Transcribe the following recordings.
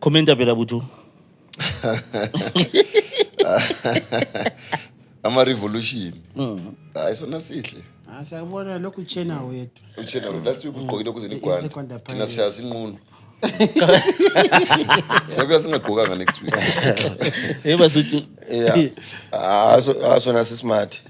Comment phela buthu. Ama revolution. Hayi sona sihle. Asiyabona lokhu uchena wethu. Uchena lathi ukugqokile ukuze nigwanda. Thina siyazi inqundo. Sabuya singagqokanga next week. Yeba sithi yeah. Sona sismart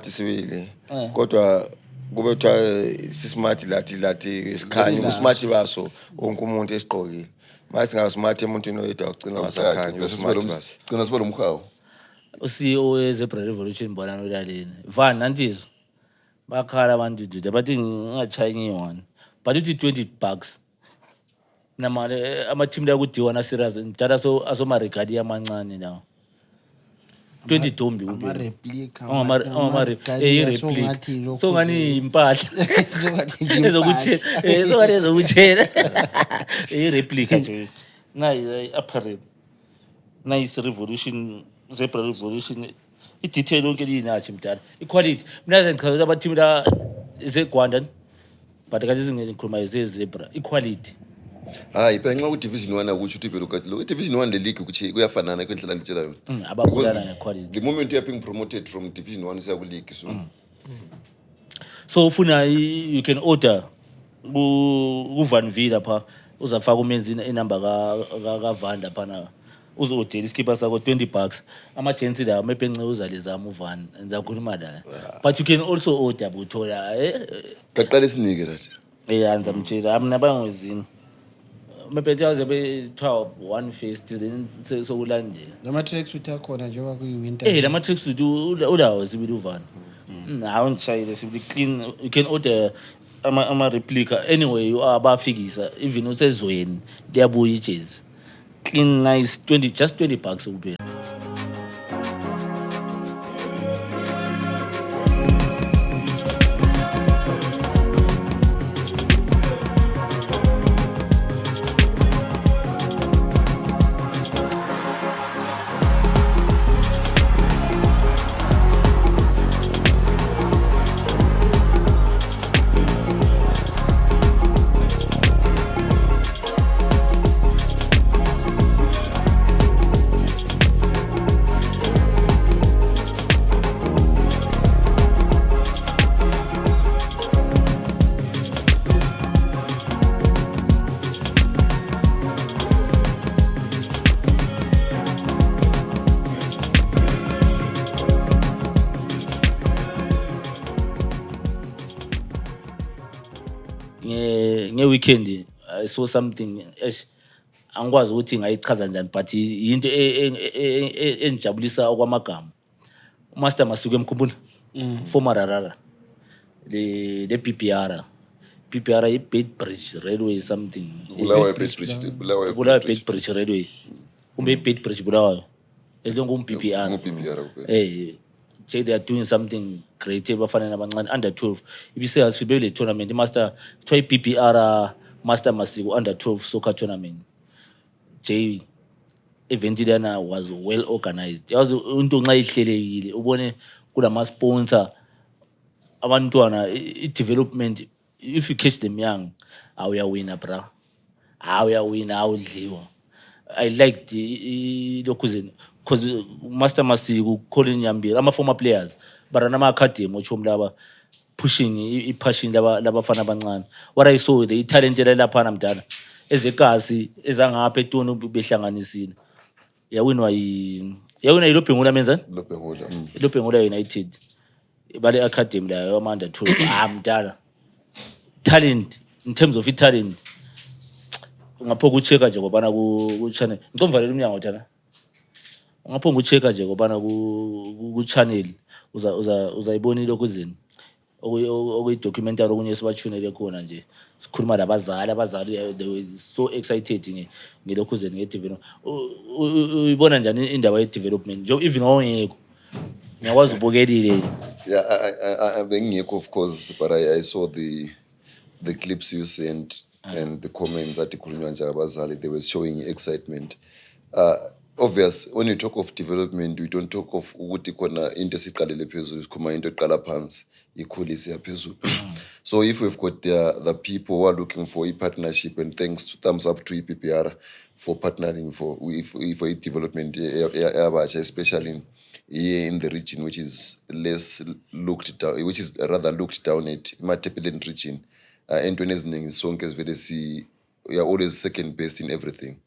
siwile. Kodwa kube kuthiwa sismart lathi isikhanya usmart baso wonke umuntu esigqokile. Mase ngasmart emuntwini oyedwa ugcina ngasakhanya Sigcina sibe lomkhawu. CEO weZebra Revolution bona nolaleni. Van nantizo. Bakhala abantu dude bathi ngingachayini one. But uthi $20. Namale ama team la kudiwa na serious njalo asoma regard yamancane nawo. 20 dombi Ama replica. Replica. So ngani impahla. Ezokuchela. Replica nje. Nayi apparel. Nice revolution, Zebra Revolution. I-detail yonke linathi mdala. I-quality. Mina ngichaza ama team la eseGwanda but kathi singikhuluma eZebra. I-quality. Hayi phela nxa ku division 1 akusho uthi phela lo division 1 le league kuthi kuyafanana kwendlela ngitshela yona. Ababulala ngequality. The moment you are being promoted from division 1 usiya ku league So ufuna you can order ku Van Villa pha uzafaka umenzi inamba ka Vanda phana uzodela iskipper sakho $20 ama-agency la maybe enqeuza lezama uVan enzakhuluma la but you can also order buthola qaqala isinike lathi anza mtshela mina bangwezini maybe jaze top one first then sokulandela Lama tracks uthakhona njengoba kuyi-winter. lama tricks ulawo sibili uVan hawu ngishayile sibili clean you can order ama replica anyway abafikisa even usezweni liyabuya ijezi clean nice just $20 kuphela. Weekend I saw something angikwazi ukuthi ngayichaza njani but into enijabulisa okwamagama uMaster Masiku emkhumbula former Rarara the PPR i-Beitbridge Railway something Bulawayo Beitbridge Railway kumbe Beitbridge Bulawayo esilongo PPR they are doing something great bafana nabancane under 12 ibise asifibele tournament master try PPR Master Masiku under 12 soccer tournament event lana was well organized yazi into nxa ihlelekile ubone kulama sponsor abantwana i-development if you catch them young awuyawina bra awuyawina awudliwa I liked lokuzeni because Master Masiku Colin Nyambira ama former players barana ama academy ochomlaba pushing i-passion labafana abancane what I saw the talent lapha namdala ezekasi ezangapha eToni behlanganisile yawinwa iLobhengula menzani iLobhengula United bale academy la ama under 12 mdala talent in terms of talent ngapho kucheka nje ngobana ku channel ngicomvalela umnyango thana ngapho ngucheka nje ngobana ku channel uzayibona lokuzini okuyi documentary okunye sibathunele khona nje sikhuluma labazali they were so excited ngelokhuzeni ngedevelopment uyibona njani indaba ye-development nje even awungekho ngiyakwazi ubukelile yeah bengingekho of course but I saw the clips you sent and the comments that ikhulunywa nje abazali they were showing excitement obvious when you talk of development we don't talk of ukuthi khona into esiqalele phezulu sikhuma into eqala phansi ikhulise siya phezulu. So if we've got the people who are looking for a partnership, and thanks, thumbs up to EPPR for partnering for a development especially in the region which is less looked down, which is rather looked down at, Matepelen region. And when sonke vele we are always second best in everything.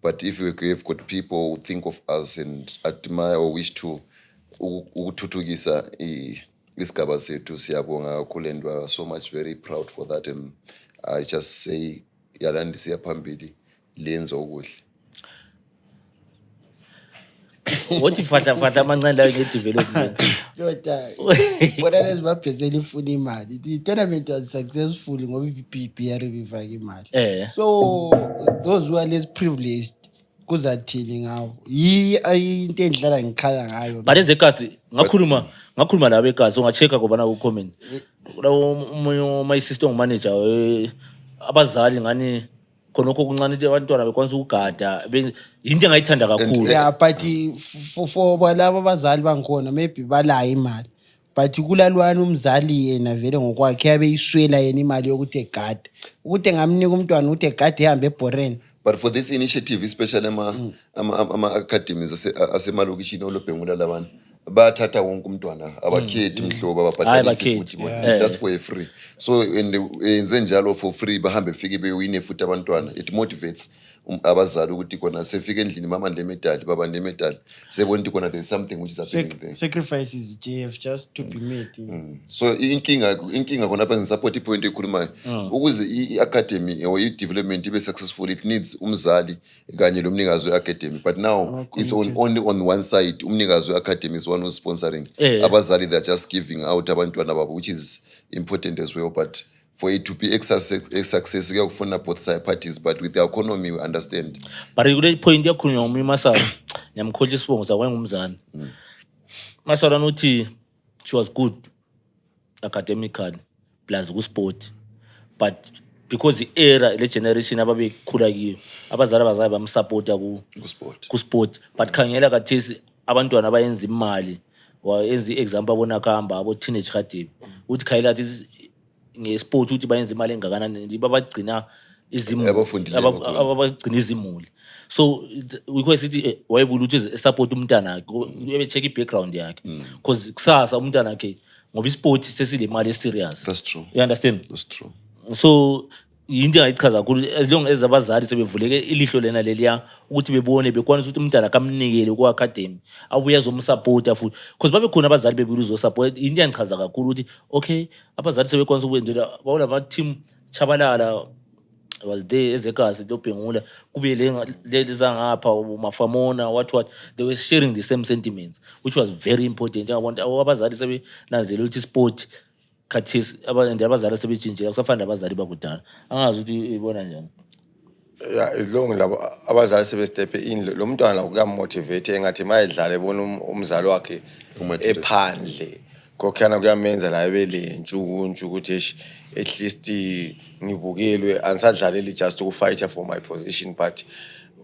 But if we've got people who think of us and admire or wish to ukuthuthukisa isigaba sethu, siyabonga kakhulu, and we are so much very proud for that, and I just say yalandi siya phambili lenza okuhle. What if fahla amancane la nge-development? Jota, bona lezi baphezela ifuna imali. The tournament was successful ngoba iPPR bifake imali. So those who are less privileged kuzathini ngawo. Into endlala ngikhala ngayo. But ezekasi ngakhuluma la bekasi ungachecka ngoba na ucomment. Lawo my system manager abazali ngani khonokho kuncane abantwana bekwanisa ukugada into engayithanda kakhulu. Yeah, but for labo abazali bangikhona maybe balayo imali. But kulalwana umzali yena vele ngokwakhe yabe iswela yena imali yokuthi egade. Ukuthi ngamnika umntwana ukuthi egade ehambe eBoren. But for this initiative, especially ama academies asemalokishini olobhengula labantu bathatha wonke umntwana abakhethi mhlobo ababhatalisi futhi it's just for a free. So enze njalo for free bahambe fike bewine futhi abantwana. It motivates abazali ukuthi kona sefike endlini mama ndlemedali baba ndlemedali sebona ukuthi kona there's something which is happening there. Sacrifices JF just to be made. So inkinga kona apha support point ekhulumayo ukuze iacademy or i-development ibe successful, it needs umzali kanye lomnikazi we-academy. But now it's only on one side. Umnikazi we-academy is one who's sponsoring. Abazali they're just giving out abantwana babo, which is important as well. But for it to be a success, you have both side parties, but with the economy, we understand. But kule point yakhulunywa ngumi Masala ngiyamkhohlisa isibongo sakwe ngumzana. Masala nothi she was good academically plus ku sport, but because the era le generation ababekhula kiyo abazali bamsupporta ku sport, but khangela kathesi abantwana abayenza imali wayenza example abona khamba abo teenage academy uthi khayela this ngesport ukuthi bayenza imali engakanani nje babagcina izimuli abagcina izimuli. So we sithi wayebula ukuthi support umntana akhe ube check i-background yakhe because kusasa umntana akhe ngoba isport sesile imali serious. That's true. You understand? That's true. So into engayichaza kakhulu as long as abazali sebevuleke ilihlo lena leliya ukuthi bebone bekwanisa ukuthi umntana akamnikele ku academy abuye azomsupporta futhi because babekhona abazali bebuza uzosupport. Into engichaza kakhulu ukuthi okay abazali sebekwanisa ukwenzela bawula ama team Chabalala was there ezekasi dobhengula kube leza ngapha umafamona what they were sharing the same sentiments, which was very important. Abazali sebenanzela ukuthi sport khathesi abazali sebetshintshela kusafana abazali bakudala angazi ukuthi ibona njani. Yeah, as long labo abazali sebestepe in lo mntwana kuyamotivate engathi mayedlala ebona umzali wakhe ephandle kokhana kuyamenza la ebelentshu ukuthi at least ngibukelwe angisadlaleli just to fight for my position, but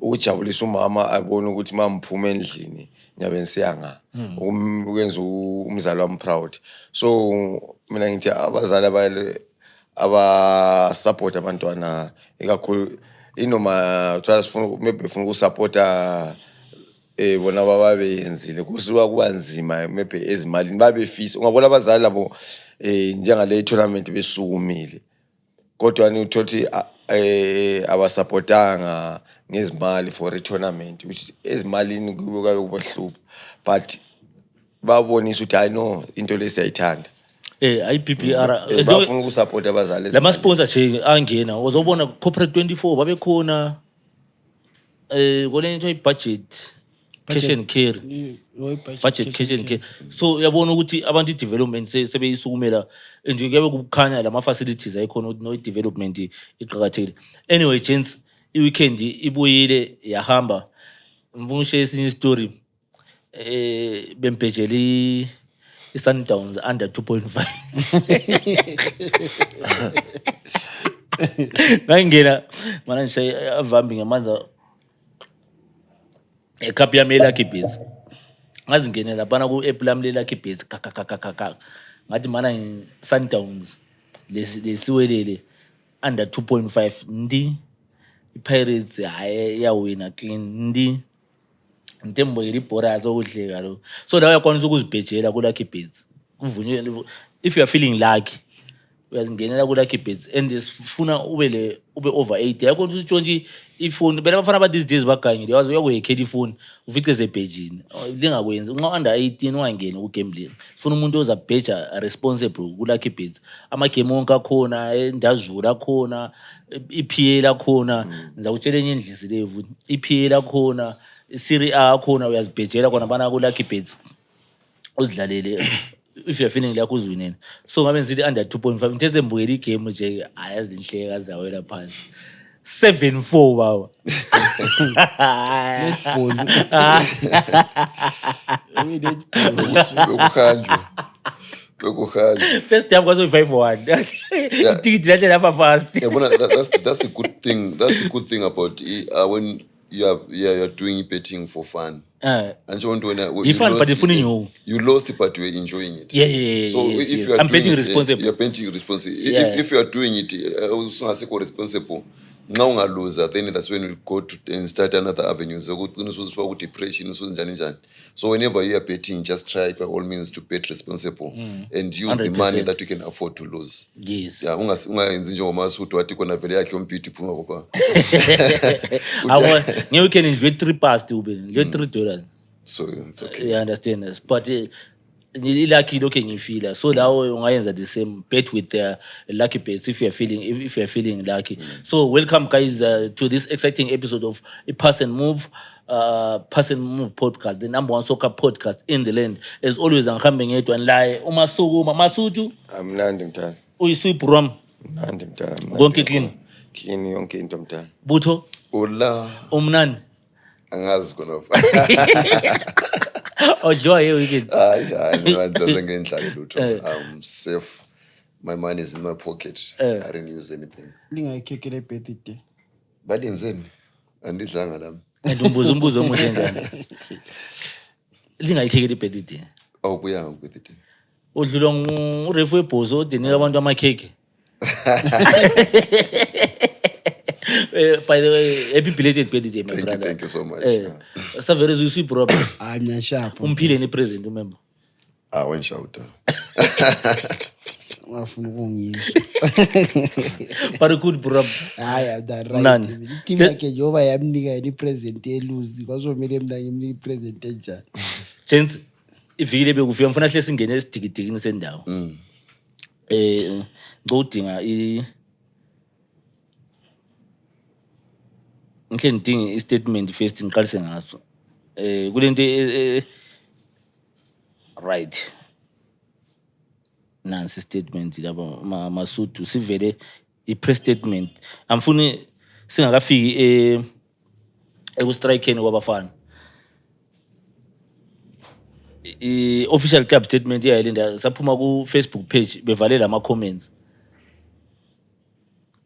ujabulisa umama abona ukuthi mamphuma endlini ngiyabe ngisiyanga ukwenza umzali wami proud. So mina ngithi abazali aba support abantwana ikakhulu inoma transfer maybe ufuna ukusupporta bona babe yenzile kusuka kubanzima maybe ezimalini babe fisa ungabona abazali labo njengale tournament besukumile kodwa ni uthothi abasupportanga ngezimali for a tournament which ezimalini kube kubahlupha, but babonisa ukuthi I know into lesiyayithanda. IPPR bafuna ukusupport abazali lama sponsor nje angena uzobona corporate 24 babekhona kolento budget cash and carry budget cash and carry. So yabona ukuthi abantu i-development sebeyisukumela nje kuyabe kukhanya lama facilities ayikhona ukuthi no development iqhakathekile. Anyway gents, i-weekend ibuyile yahamba ngifuna share esinye story bempejeli i-Sundowns under 2.5 ngangena mana nje avambi ngamanza ecup yami eLucky Bets ngazingenela laphana ku-app lami leLucky Bets kakakakaka ngathi mana Sundowns lesiwelele under 2.5 ndi iPirates hayi yawina clean ndi Ntemboyela ibhora azokuhleka lo so la uyakwanisa ukuzibhejela kuLucky Bets kuvunywe if you are feeling lucky uyazingenela kuLucky Bets and sifuna ube over 80 yakho usitshontshe ifoni bela bafana these days bagangile yazi uyakuyekhela ifoni ufice ezebhejini lingakwenzi nxa under 18 ungangena ku-gambling sifuna umuntu ozabheja responsible kuLucky Bets amagame wonke akhona endazulu akhona iPL akhona ngizakutshela enye indlisi leyo futhi iPL akhona iSerie A akhona uyazibhejela khona bana kuLucky Bets uzidlalele if you're feeling like uzwinene so ngabe ngizithi under 2.5 ngithe mbukela igame nje ayazi inhleka zawela phansi 7-4 baba Bekuhanjwa. first half kwaso 5-1 itikiti lahle lapha fast That's the good thing. That's the good thing about when you're doing betting for fun. And so when you fun but ifuna inyoka you lost it but you're enjoying it. Yeah. So yes, if yes. you are I'm doing betting it, responsible. you're betting responsible. Yeah. If you are doing it, usungasekho responsible. Now unga loser, then that's when you go to and start another avenue. So go depression, so whenever you are betting, just try by all means to bet responsible and use 100%. The money that you can afford to lose. Yes. Yeah, ungayenzi nje ngomasudu wathi kona vele yakhe yombiti phuma kopha. You can enjoy 3 past ube enjoy $3. So it's okay. You understand this? But lucky looking you feel so now ungayenza the same bet with Lucky Bets if you're feeling lucky. So welcome guys to this exciting episode of a Pass and Move podcast, the number 1 soccer podcast in the land. As always ngihambe ngedwa nlaye uMasuku Masutu amnandi mntana uyisweep rom mnandi mntana konke clean yonke into mntana Butho Ola umnandi angazi khona. Enjoy your weekend. I'm safe. My money is in my pocket. I don't use anything. Lingayikhekele bet ide. Balenzeni? Andidlanga lami. Umbuzo omuhle njani. Lingayikhekele bet ide. Awubuya ngokwethi ide. Udlula urefu webhozo odinika abantu amakheke. By the way, happy belated birthday, my brother. Thank you so much. Savere zuyisi problem. Anya sharp. Umphile ni present remember. When shout. Wafuna ukungizwa. But good bro. Hayi that right. Team yakhe njoba yamnika ni present eluzi kwazomela mina ngimnika present enjani. Gents, ivile bekufika mfuna hle singene esidigidikini sendawo. Ngodinga ngihle ngidinga istatement first ngiqalise ngaso kulento right nansi statement lapha Masutu sivele i-press statement amfuni singakafiki ekustrikeni kwabafana i-official club statement yayilinda saphuma ku-Facebook page bevalela ama-comments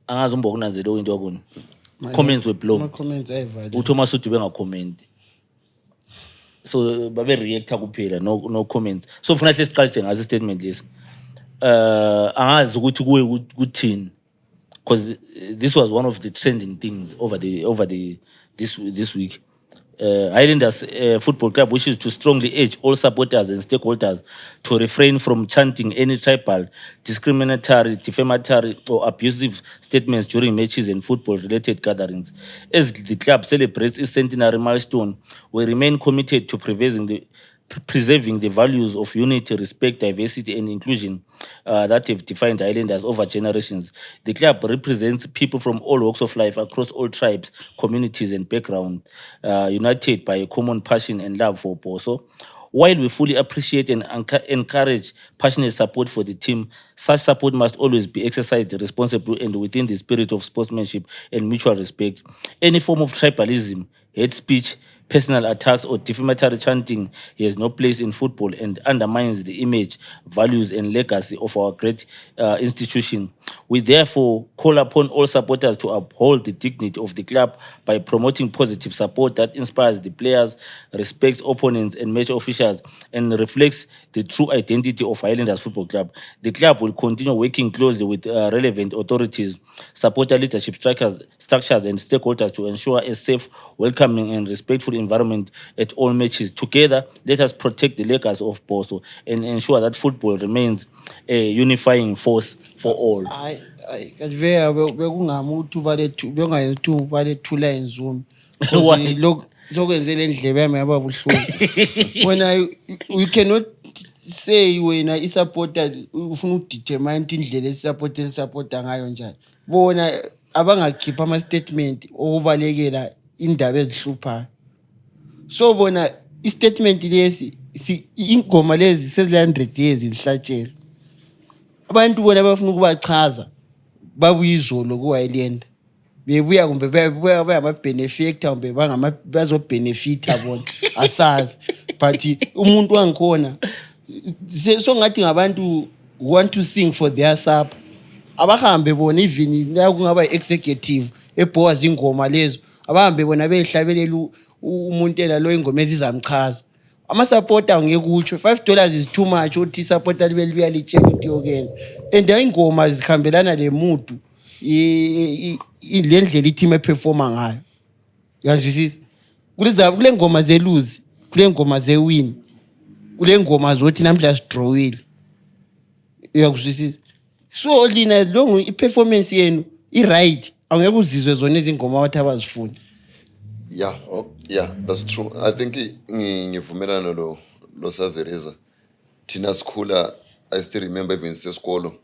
angazi umbo kunanzela into yakuni comments were blown. Comments uThomas uDube ngacomment. So babe reactor kuphela no comments. So ufuna siqalise ngazi statement lesi. Angazi ukuthi kuwe kuthini because this was one of the trending things over this week. Highlanders Football Club wishes to strongly urge all supporters and stakeholders to refrain from chanting any tribal, discriminatory, defamatory or abusive statements during matches and football-related gatherings. As the club celebrates its centenary milestone, we remain committed to preserving the values of unity, respect, diversity, and inclusion that have defined Highlanders over generations. The club represents people from all walks of life across all tribes, communities, and backgrounds, united by a common passion and love for Boso. While we fully appreciate and encourage passionate support for the team, such support must always be exercised responsibly and within the spirit of sportsmanship and mutual respect. Any form of tribalism, hate speech, personal attacks or defamatory chanting has no place in football and undermines the image, values, and legacy of our great institution. We therefore call upon all supporters to uphold the dignity of the club by promoting positive support that inspires the players, respects opponents and match officials, and reflects the true identity of Highlanders Football Club. The club will continue working closely with relevant authorities, supporter leadership structures, and stakeholders to ensure a safe, welcoming, and respectful environment at all matches. Together, let us protect the legacy of Boso and ensure that football remains a unifying force for all. Hayi kanti vele bekungama ukuthi bengayenza ukuthi balethula enzumi. Why? Lokwenze le ndlebe yami yaba buhlungu. Wena you cannot say wena isupporter ufuna udetermine indlela esupporter ngayo njani. Bona abangakhipha ama statement okubalekela indaba ezihluphayo. So bona istatement lesi ingoma lezi sezile 100 years lihlatshelwe. Abantu bona bafuna ukubachaza babuye izolo kuWineland. Bebuya kumbe bebuya bayama-benefactor kumbe bazobenefita bona asazi but umuntu wangikhona so ngathi ngabantu want to sing for their supper abahambe bona even la kungaba executive ebhoza ingoma lezo abahambe bona behlabelela umuntu ela lo ingoma ezizamchaza ama-supporter ngekutsho $5 is too much ukuthi i-supporter libe libuya litshela into yokenza and ingoma zihambelana le mudu le ndlela i-team eperforma ngayo uyazwisisa kule ngoma ze-lose kule ngoma ze-win kule ngoma zothi namhla sidrawile uyakuzwisisa so lina longo i-performance yenu i-right angeke uzizwe zona izingoma abathi abazifuna. Yeah, that's true. I think ngivumelana lo Savereza. Thina sikhula, I still remember even sesikolo.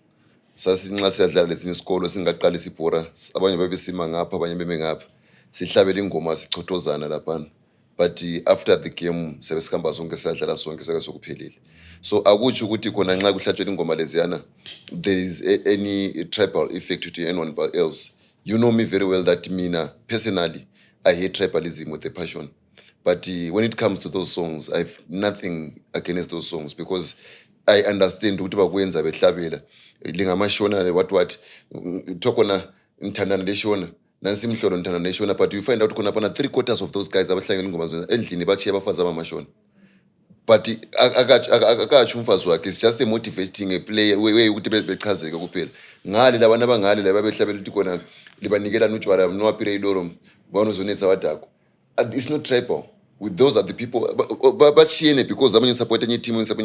Sasinxa siyadlala lesinye isikolo singaqala isibhora. Abanye babesima ngapha, abanye beme ngapha. Sihlabela ingoma sichotozana lapha. But after the game sebesikamba sonke siyadlala sonke sake sokuphelile. So akuthi ukuthi khona nxa kuhlatshela ingoma leziyana there is any tribal effect to anyone else. You know me very well that mina personally I hate tribalism with a passion. But when it comes to those songs, I've nothing against those songs because I understand ukuthi bakwenza behlabela. Lingamashona what talk on intandana leshona nansi imhlolo intandana leshona but you find out khona pana 3/4 of those guys abahlangene ingoma zona endlini bachiya abafazi abamashona. But akatsho umfazi wakhe it's just a motivating a player way ukuthi bechazeke kuphela. Ngale labantu abangale laba behlabela ukuthi khona libanikelana utshwala nowaphire idoro banozonetsa wadako. It's not tribal. With those are the people bachiyene because abanye support enye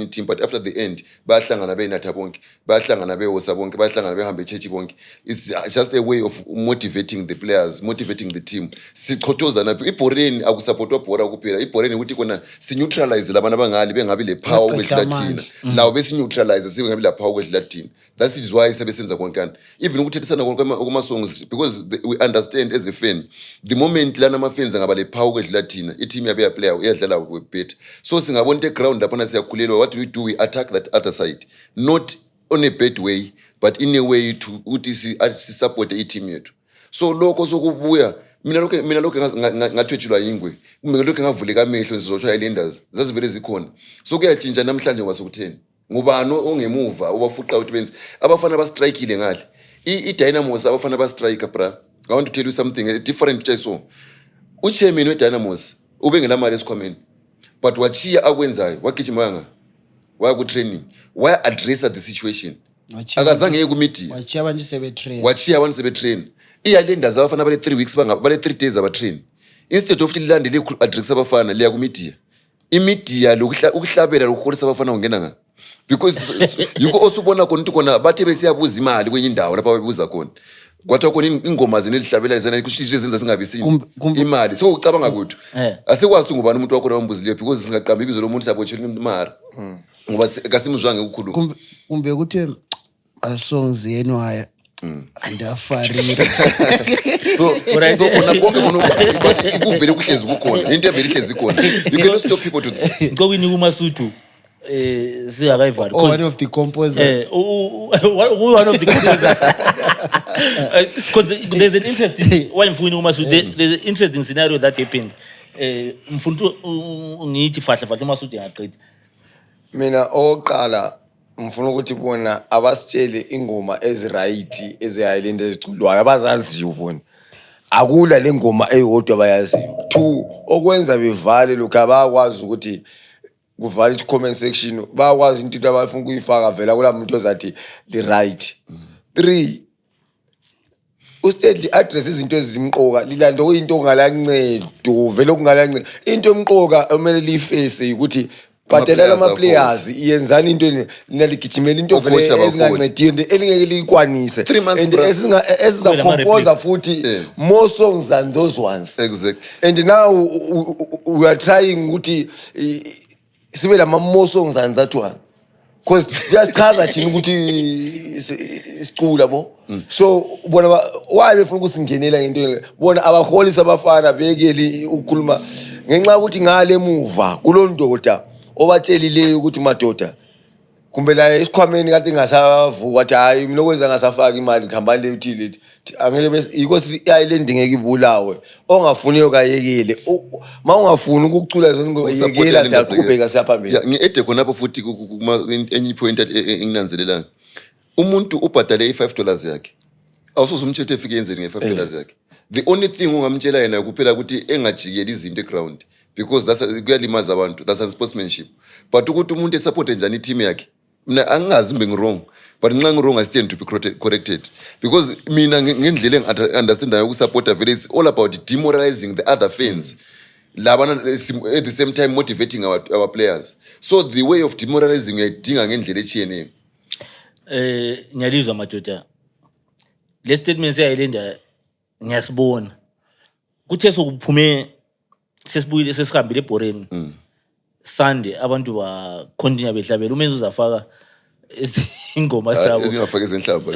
team but after the end bayahlangana beyinatha bonke bayahlangana beyosa bonke bayahlangana behambe church bonke. It's just a way of motivating the players, motivating the team. Sichotozana ibhoreni akusupportwa bhora kuphela ibhoreni ukuthi kona si neutralize labantu abangali bengabi le power ukwedlula thina lawo besi neutralize singabi la power ukwedlula thina. That is why sebesenza konkana even ukuthethisana konke kuma songs because we understand as a fan the moment lana ama fans ngaba le power ukwedlula thina i-team yabe player uyadlala with so singabona into ground lapha siyakhulelwa what we attack that other side not on a bad way but in a way to ukuthi si support i-team yethu so lokho sokubuya mina lokho ngathwetshulwa ingwe kumbe lokho ngavuleka amehlo ngizotsho Highlanders zazivele zikhona so kuyatshintsha namhlanje kwasekutheni ngubani ongemuva obafuqa ukuthi benze abafana bastrikeile ngale i-Dynamos abafana bastrike bra I want to tell you something different which I saw uchairman we-Dynamos ubengela mali esikhwameni but wachiya akwenzayo wagijimanga waya ku training why address the situation akazange ye ku media wachiya abantu sebetrain iYilanders abafana bale 3 weeks bale 3 days abatrain instead of lilandele address abafana liya ku media imedia ukuhlabela lokuholisa abafana ungena nga because yuko osubona khona ukuthi khona bathe besiyabuza imali kwenye indawo lapha babuza khona kwathi khona ingoma zene lihlabela zena kushishe zenza singabi sini imali so ucabanga ukuthi asikwazi ngubani umuntu wakho ombuzileyo because singaqamba ibizo lomuntu sabotshela imali ngoba kasimuzwange ukukhuluma kumbe ukuthi songs yenu haya andafarira so khona konke khona ikuvele kuhlezi kukhona into evele ihlezi khona you cannot stop people to ngokuyini kuMasuthu siyakayivali one of the composers one of the composers because there's an interesting why mfuni uMasuthu there's an interesting scenario that happened mfuni ngithi fahla uMasuthu ngaqedile mina oqala ngifuna ukuthi bona abasitshele ingoma eziright eziHighland eziculwayo abazaziyo bona akula lengoma eyodwa bayaziyo 2 okwenza bevale lokho abakwazi ukuthi kuvale comment section bayakwazi into abafuna ukuyifaka vela kula muntu ozathi li right 3 uStedley address izinto ezimqoka lilanda kuyinto ongalancedo vele okungalancedo into emqoka kumele liface ukuthi bhadelela ama players iyenzani into naligijimela into vele ezingancediyo elingeke likwanise and esinga compose futhi more songs than those ones exactly and now we are trying ukuthi sibe la more songs than that one because siyachaza thina ukuthi isicula bo so bona why befuna ukusingenela into bona abaholisa abafana bekeli ukukhuluma ngenxa ukuthi ngale emuva kulondoda obatshelileyo ukuthi madoda kumbe la esikhwameni kade ngasavuka wathi hayi mina okwenza ngasafaka imali khambani le utility angeke bese inkosi iIsland ngeke ibulawe ongafuniyo kayekele mawungafuni ukucula zonke siyakhubeka siyaphambili ngiede khonapho futhi enye point enginanzelela umuntu ubhadale $5 yakhe awusoze umthetho efike yenzeni nge$5 yakhe the only thing ungamtshela yena kuphela ukuthi engajikeli izinto eground because kuyalimaza abantu that's unsportsmanship but ukuthi umuntu esupport njani team yakhe mina angazi mbe ngwrong but nxa ngwrong I stand to be corrected because mina ngendlela engiunderstandayo ukusupporta vele it's all about demoralizing the other fans labana at the same time motivating our players so the way of demoralizing uyayidinga ngendlela echiyeneyo ngiyalizwa madoda le statement seyiLand ngiyasibona kuthe sokuphume sesibuyile sesihambile eBoreni Sunday abantu ba continue behlabela umenze uzafaka ingoma sabo ezingafaka ezenhlamba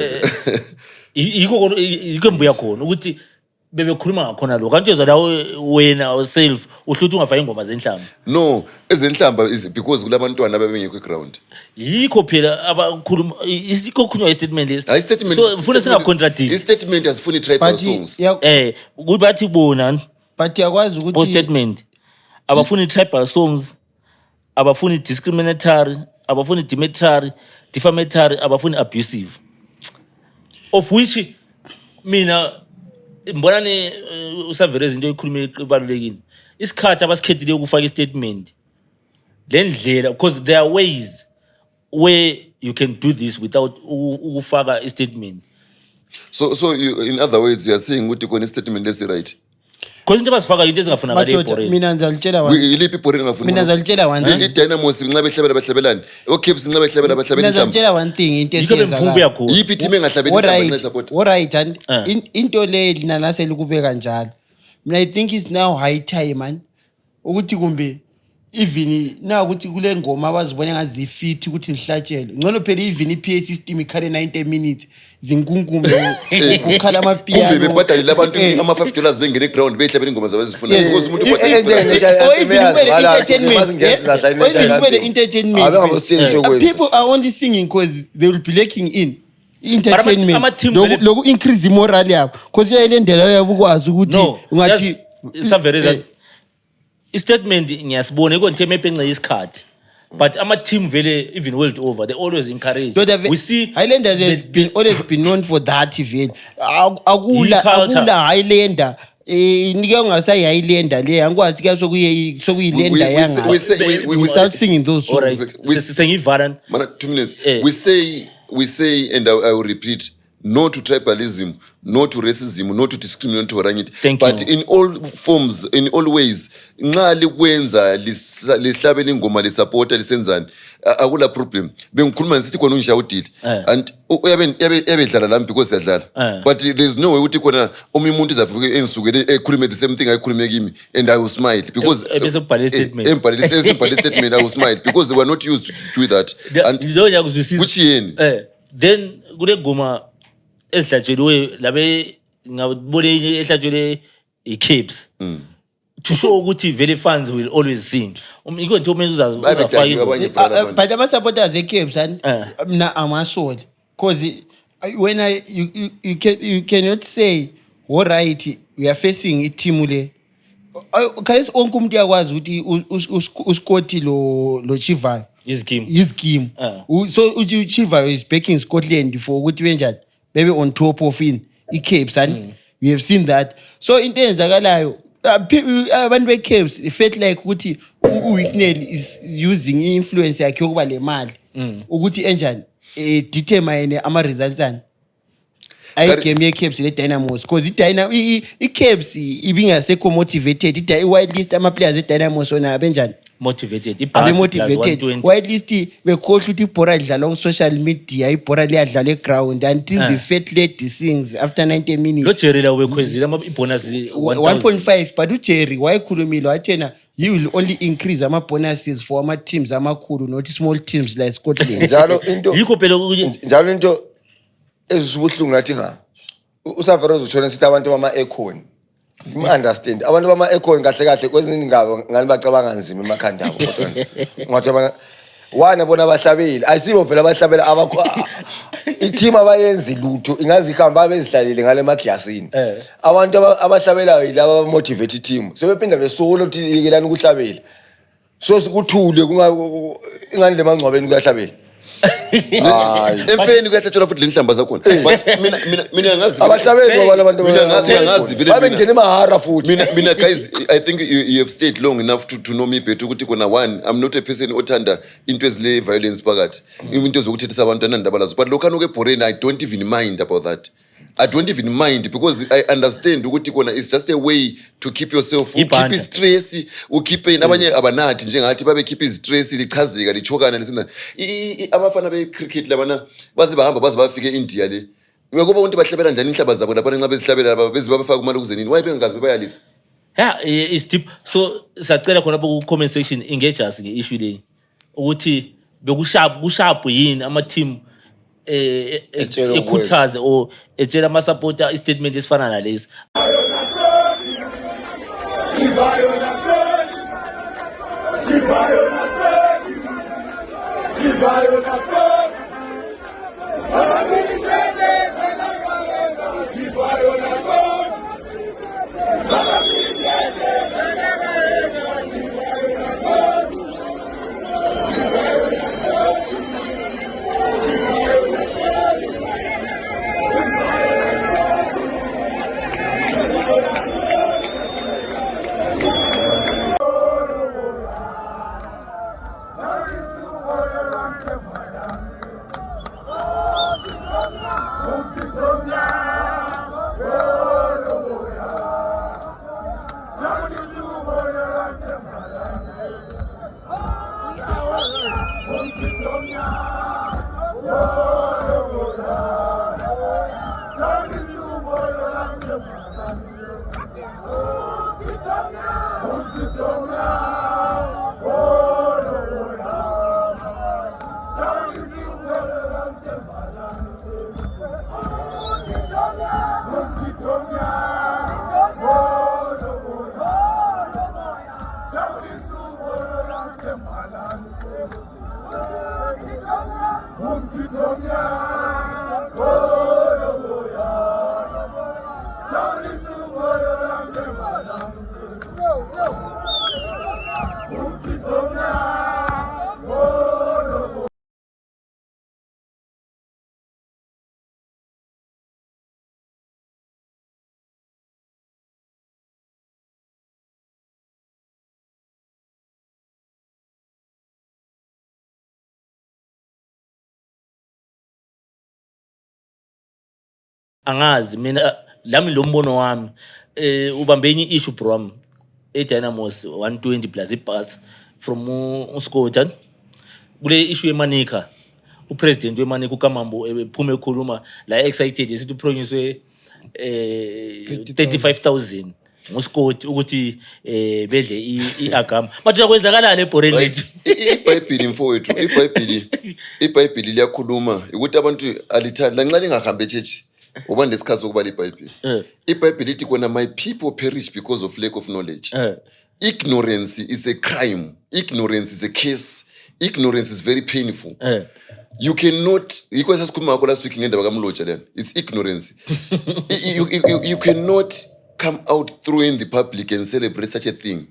yiko embuya khona ukuthi bebekhuluma ngakhona lo kanti uzwa lawo wena yourself uhluthi ungafaka ingoma zenhlamba no ezenhlamba is because kulabantwana ababengekho eground yikho phela abakhuluma isikho khulunywa statement lesi statement so mfuna singa contradict statement asifuni tribal songs kubathi bona but yakwazi ukuthi statement abafuni tribal songs abafuni discriminatory abafuni defamatory abafuni abusive of which mina mbonani usavereza into ekhuluma ebalulekile isikhathi abasikhethile ukufaka istatement lendlela because there are ways where you can do this without ukufaka istatement so in other words you are saying ukuthi kona istatement lesi right because into basifaka into ezingafunakala eBoreni mina ngizalitshela wena iliphi iBoreni ngafuna mina ngizalitshela one thing iDynamos inxa behlabela oCaps inxa behlabela mina ngizalitshela one thing into esiyenzakala yiphi team engahlabeli support alright and into le lina laseli kubeka njalo mina I think it's now high time man ukuthi kumbe even na ukuthi kule ngoma abazibona ngazifit ukuthi lihlatshelwe ngcono phela even iPA system ikhale 90 minutes zinkunkume ukukhala amapiano kumbe bebhadala labantu ama$5 bengene eground behlabela ingoma zabo ezifuna because umuntu entertainment people are only singing because they will be lacking in entertainment loku increase morale yabo because yayilendela yabukwazi ukuthi ungathi savereza istatement ngiyasibona ikontheme epenxe isikhathi but ama team vele even world over they always encourage we see Highlanders has been always been known for that event akula Highlander nike ungasayi Highlander le angikwazi ke sokuyilenda yanga we start singing those songs sengivala mana 2 minutes we say and I will repeat no to tribalism, no to racism, no to discriminatory. But in all forms, in all ways, nxa likwenza lihlabela ingoma lisupporta lisenzani akula problem. Bengikhuluma nisithi khona unjawudile and uyabedlala lami because yadlala. But there's no way ukuthi khona umuntu uzafike engisukele ekhulume the same thing ayikhulume kimi and I will smile because ebese statement I will smile because we were not used to do that. And which then kule ngoma ezihlatshelwe labe ngabone ehlatshelwe iCaps to show ukuthi vele fans will always sing iko nto umenza uzafaka but ama supporters eCaps mina amasoli because when you cannot say all right we are facing iteam le kayisi onke umuntu yakwazi ukuthi uScotty lo Chivayo His game. So Chiva is back in Scotland for ukuthi benjani maybe on top of Cape and we have seen that. So into enzakalayo abantu be-Caps felt like ukuthi uWicknell is using influence yakhe yokuba le mali ukuthi enjani determine ama-results ani ayigame ye-Caps le-Dynamos because i-Caps ibingasekho motivated i-white list ama-players e-Dynamos ona benjani motivated white list bekhohlwa ukuthi ibhora lidlala ku-social media ibhora liyadlala eground until the fat lady sings after 90 minutes lo Jerry la ubekhwezile ibonus 1.5 but uJerry wayekhulumile wathena he will only increase ama-bonuses for ama-teams amakhulu not small teams like Scotland yikho phela njalo into ezisubuhlungu ngathi uSaveros utshona sithi abantu bama-econ understand abantu bama-econ kahle kahle kwezinye ingabo ngani bacabanga nzima emakhanda abo kodwa ngathi wana bona abahlabeli ayisibo vele abahlabela i-team abayenzi lutho ingazi ihamba bezihlalile ngale maglasini abantu abahlabelayo yilaba motivate i-team sebephinda besolo ukuthi ikelani ukuhlabela so sikuthule ingani le mangcwabeni kuyahlabela emfeni kuyahlatshelwa futhi lenhlamba zakhona but mina ngazi abahlabeli abantu ngazi babengena emahara futhi mina guys I think you have stayed long enough to know me better ukuthi kona one I'm not a person othanda into ezile violence phakathi into zokuthethisa abantwana ndabalazo but lokho anoke boreni I don't even mind about that. I don't even mind because I understand ukuthi kona it's just a way to keep yourself keep stress keep nabanye abanathi njengathi babe keep stress lichazeka lichokana lesina abafana be cricket labana baze bahamba baze bafike eIndia le ukuba umuntu bahlabela njani inhlaba zabo lapha nxa bezihlabela lapha beze babafaka imali kuzenini why bengazi bebayalisa is deep so sacela khona ku comment section engage us ngeissue le ukuthi bekusharp yini ama team ekhuthaze or etshela ama-supporter i-statement esifana nalesi angazi mina lami lo mbono wami ubambe enye issue bro eDynamos 120 plus ibus from uScotland kule issue yeManika upresident weManika uKamambo ephuma ekhuluma la excited esithi upromise 35,000 nguScott ukuthi bedle iagama manje uyakwenzakala le boreni lethu iBhayibheli mfowethu iBhayibheli liyakhuluma ukuthi abantu alithandi lanxa lingahambe church uba nesikhathi sokuba iBhayibheli iBhayibheli lithi kona my people perish because of lack of knowledge ignorance is a crime ignorance is a case ignorance is very painful you cannot because asikhuluma ngakho last week ngendaba kaMlotsha lena it's ignorance you cannot come out through in the public and celebrate such a thing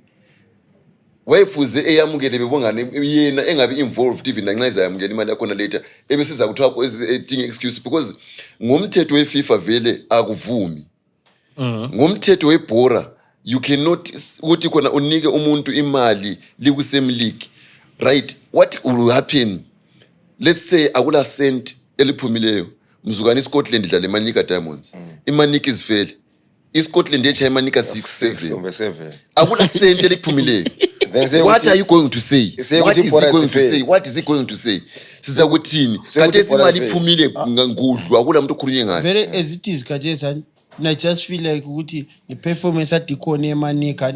wayefuze eyamukele bebongane yena engabe involved even nanxa izayamukela imali yakho later ebesiza kuthiwa edinga excuse because ngomthetho weFIFA vele akuvumi ngomthetho weBhora you cannot ukuthi khona unike umuntu imali liku-same league right. What will happen, let's say akula cent eliphumileyo mzukani iScotland idlala eManika Diamonds iManika izivele iScotland echa eManika 6-7 akula cent eliphumileyo. What are you going to say? What is he going to say? What is he going to say? Siza kuthini kade imali iphumile ngangudlu akula umuntu okhulunye ngayo. Very as it is Kajesan, and I just feel like ukuthi the performance at ikhona eManika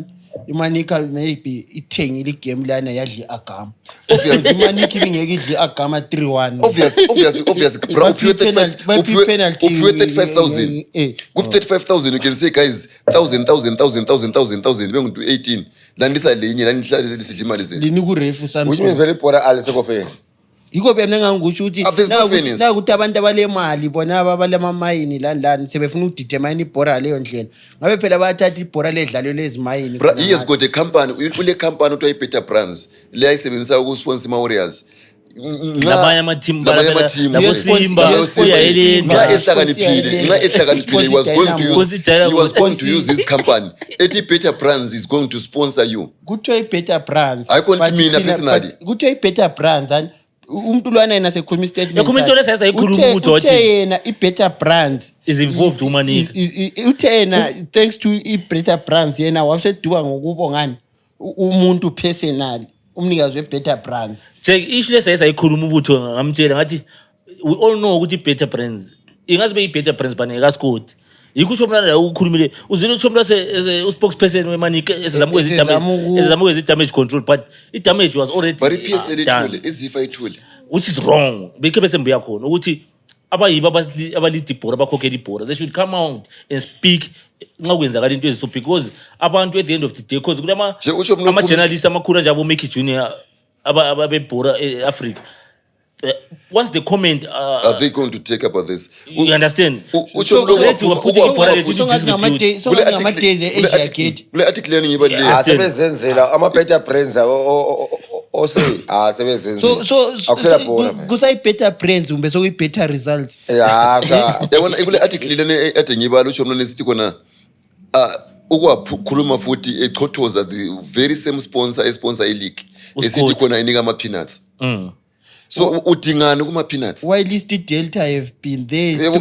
maybe ithengile igame lana yadli agama. Obviously iManika ibingeke idli agama 3-1. Obviously bro, uphiwe 35,000 ku 35,000 you can say guys 1,000 bengu 18 landisa lenye landisa sidla imali zenu lini ku ref sana which means vele Bhora alisekofeni yiko bemna ngangukusho ukuthi na ukuthi abantu abalemali bona abalema mayini landlani sebefuna ukudetermine iBhora leyo ndlela ngabe phela bayathatha iBhora ledlalo lezimayini. He has got a company ule company uthiwa iBetter Brands le ayisebenzisa ukusponsor ama-Warriors labanye ama-team labo Simba nxa ehlakaniphile he was going to use this company ethi iBetter Brands is going to sponsor you kuthiwa iBetter Brands ayikho mina personally kuthiwa iBetter Brands umuntu lwana yena sekhuluma istatement yakhuluma into lesayenza ikhuluma ukuthi wathi yena iBetter Brands is involved uManika uthe yena thanks to iBetter Brands yena waseduka ngokubongani umuntu personally umnikazi weBetter Brands check issue lesayenza ikhuluma ubutho ngamtshela ngathi we all know ukuthi iBetter Brands ingazi be iBetter Brands bane kaScott yikusho mna la ukukhulumile uzile uthomla uspokesperson weManika ezizamukwe damage control but damage was already but iPSL ithule izifa ithule which is wrong bekebe sembuya khona ukuthi abayiba abalead iBhora bakhokhela iBhora they should come out and speak nxa kwenzakala into eziso because abantu at the end of the day because kulama ama-journalists amakhulu nje abo Mickey Junior abeBhora eAfrica. Once they comment are they going to take up on this? You understand? So article yani ngibale asebenzenzela ama-Better Brands asebenzenzela so kusayiBetter Brands umbe sokuyiBetter Results yabona ikule article lena ade ngibala utsho mna nesithi kona ukwakhuluma futhi echothoza the very same sponsor esponsor ileague esithi khona inika ama-peanuts so udingani kuma-peanuts why least Delta have been there through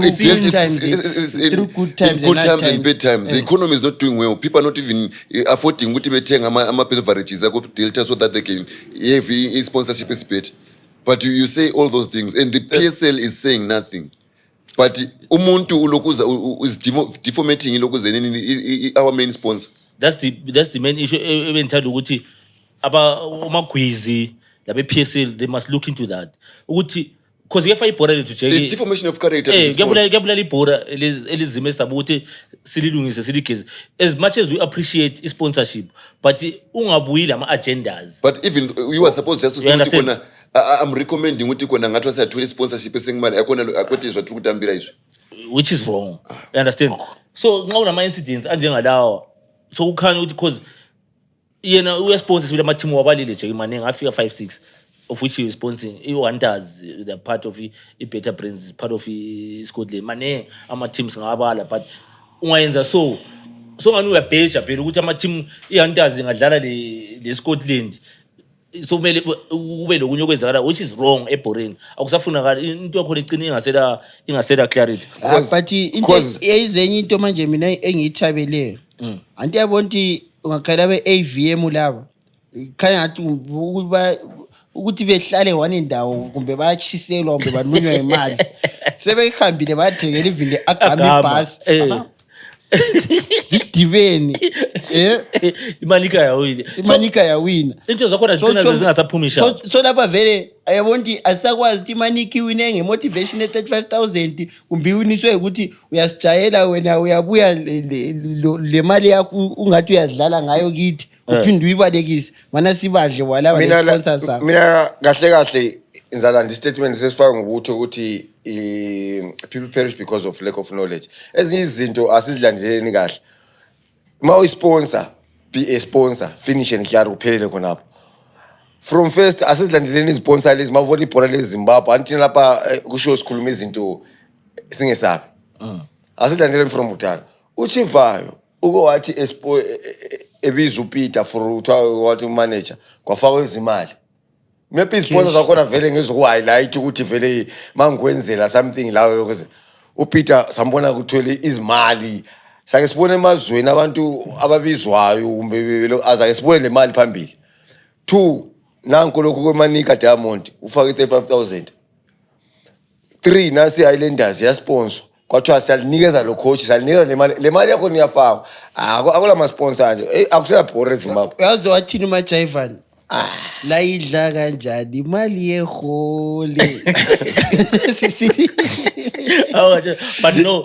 good times and bad times. The economy is not doing well. People are not even affording ukuthi bethenga ama-beverages Delta so that they can have sponsorship is better. But you say all those things and the PSL is saying nothing. But umuntu ulokuza is deformating ilokuza our main sponsor. That's the main issue ebengithanda ukuthi amagwizi labe PSL they must look into that ukuthi because yefa iBhora lethu Jake it's deformation of character kuyabulala iBhora elizime esaba ukuthi sililungise siligeze as much as we appreciate sponsorship but ungabuyile ama-agendas but even you are supposed just to say ukuthi kona I'm recommending ukuthi kona ngathi wasathola sponsorship esengimali akona akwetezwa ukuthi kutambira izwe which is wrong you understand so nxa unama-incidents anjengalawa so ukhanya ukuthi because yena uyasponsor sibile ama-team wabalile nje imanenge afika 5-6 of which he is sponsoring i-Wonders they're part of iBetter Brands part of iScotland manenge ama-teams ngabala but ungayenza so ngani uyabhesha phela ukuthi ama-team i-Wonders ingadlala le-Scotland so kumele ube lokunye okwenzakala which is wrong eBhoring akusafunakala into yakhona iqine ingasela clarity but into eyenye into manje mina engiyithabeleyo anti yabona ukuthi ungakhala be-AVM laba khanya ngathi ukuthi behlale one indawo kumbe bayatshiselwa kumbe banunywa imali sebehambile bathengela even le-agama ibhasi zidibeni iManika yawina into zakhona zigcina zingasaphumi sha so lapha vele ayabona ukuthi asakwazi ukuthi iManika iwine ngemotivation e-35,000 kumbe iwiniswe ukuthi uyasijayela wena uyabuya le mali yakho ungathi uyadlala ngayo kithi uphinde uyibalekise mana sibadle walaba le-sponsors sakho mina kahle Nzalandi statement sesifaka ngobutho ukuthi people perish because of lack of knowledge ezinye izinto asizilandeleni kahle ma uyisponsor be a sponsor finish and clear uphelele khonapho. From first asizilandeleni isponsor lezi mavona ibhola leZimbabwe anti lapha kusho sikhuluma izinto singesabi. Asizilandeleni from utala. Uchivayo uke wathi ebiza uPeter for wathi manager kwafakwa izimali. Maybe isponsors zakhona vele ngezoku-highlight ukuthi vele mangikwenzela something lawo lokho. uPeter sambona kuthwele izimali. Sake sibone emazweni abantu ababizwayo kumbe azake sibone le mali phambili. 2 nanko lokho kwemanika Diamond ufake 35,000. 3 nasi Islanders ya sponsor kwathiwa siyalinikeza lo coach siyalinikeza le mali yakho niyafaka akula ma sponsor nje akusela bhore eZimbabwe. Yazi wathini uMajaivan la idla kanjani imali yehole. But no,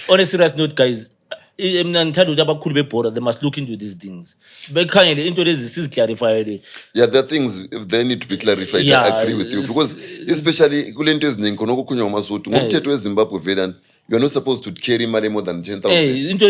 on a serious note, guys, mina ngithanda ukuthi abakhulu bebhora they must look into these things. Bekhangele into lezi siziclarify. Yeah, there are things if they need to be clarified. Yeah, I agree with you because especially kulento eziningi khona okukhulunywa ngoMasuthu ngomthetho weZimbabwe vele you are not supposed to carry money more than 10,000.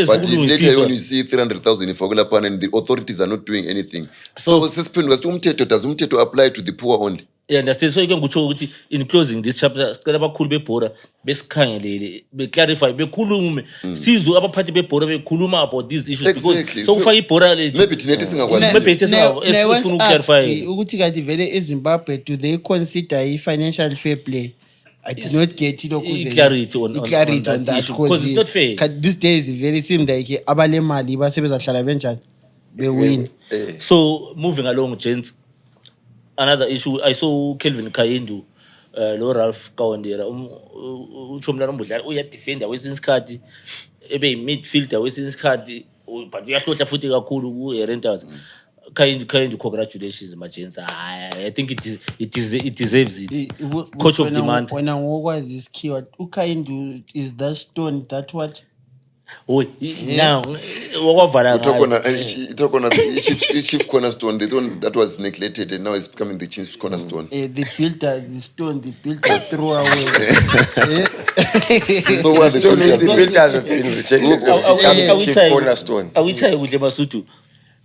But later on you see 300,000 ifakwe lapha and the authorities are not doing anything. So sisiphendula ukuthi umthetho does umthetho apply to the poor only? Yeah, understand. So you can go ukuthi in closing this chapter sicela abakhulu bebhora besikhangelele beclarify bekhulume sizwe abaphathi bebhora bekhuluma about these issues because so ufaka ibhora le maybe thina singakwazi maybe singakwazi ukufuna ukuthi kanti vele eZimbabwe do they consider financial fair play? I did not get clarity on that issue because it's not fair. These days it very seem like abale mali basebezahlala benjani be win. So moving along, gents, another issue I saw Kelvin Kayindu lo Ralph Kawandera uchomla nombudlala uya defender wesinye isikhathi ebe midfielder wesinye isikhathi but uyahlohla futhi kakhulu ku Renters. Kayindu congratulations my gents. I think it deserves it. Coach of demand. When I was this keyword Kayindu is that stone that what now talk on the chief cornerstone, the one that was neglected and now it's becoming the chief cornerstone. The builder, the stone, the builder threw away. So what the builders have been rejected. Chief cornerstone. Are we trying with Masutu?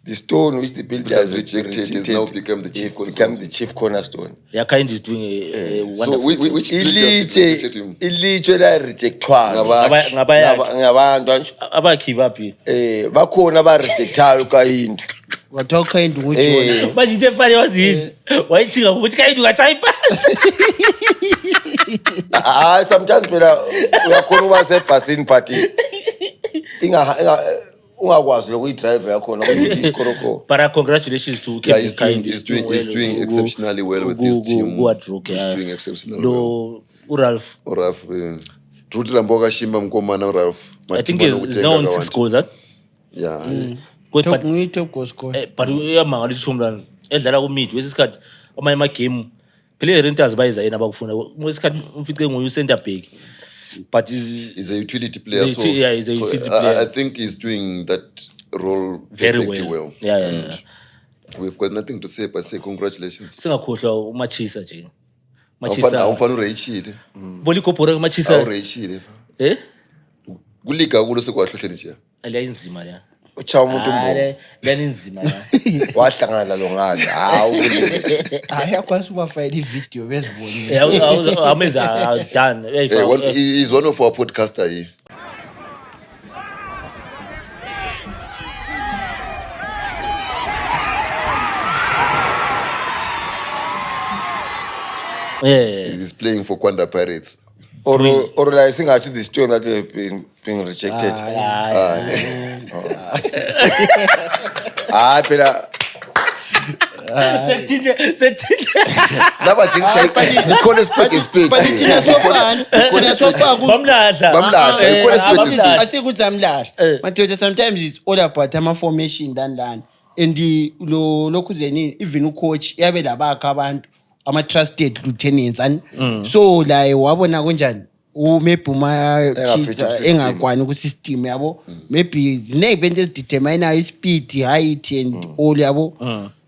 The stone which the builder has rejected has now become the chief cornerstone. Become the chief cornerstone. Yeah, kind is doing a wonderful. So which ilitshe la rejectwa ngabantu abakhibapi bakhona ba rejectayo Kayindu. Wathiwa Kayindu ngujona manje into efane wazini wayichinga ukuthi Kayindu ngachayipa. Sometimes phela uyakhona uba sebhasini party ungakwazi lokuyidrive yakhona ukuyikho. But congratulations to Kevin. He's doing exceptionally well with this team. He's doing exceptionally well. Ralph Truthi Lamboka Shimba Mkomana Ralph. I think he's now on 6 goals, huh? Yeah. Top goal scorer. But uyamangala ichumlana edlala ku mid wesikhathi ama game phela Renters bayiza yena abakufuna wesikhathi umfice nguyu center back. But he's a utility player. He's a utility player. I think he's doing that role very well. Yeah. We've got nothing to say but say congratulations. Singakhohlwa uMachisa nje. Awufana urechile. Boli kopora uMachisa. Urechile. Kuliga kulo sekwahlohlele nje. Aliyinzima la. Ucha umuntu mbo. Leninzima la. Wahlangana lo ngale. Hawu. Ayakwazi ukufayila ivideo bezibonile. Amazing done. He's one of our podcaster here. Yeah. He's playing for Kwanda Pirates. Or like singathi the stone that have been rejected. Phela laba singishaya ikhona sport is played. But thina sofana bamlahla asikuthi amlahla. But sometimes it's all about ama formation dan and lokhu zenini even ucoach yabe labakha abantu ama trusted lieutenants and so la wabona kanjani maybe engakwani ku system yabo maybe zinebento ezidetermine ispeed height and all yabo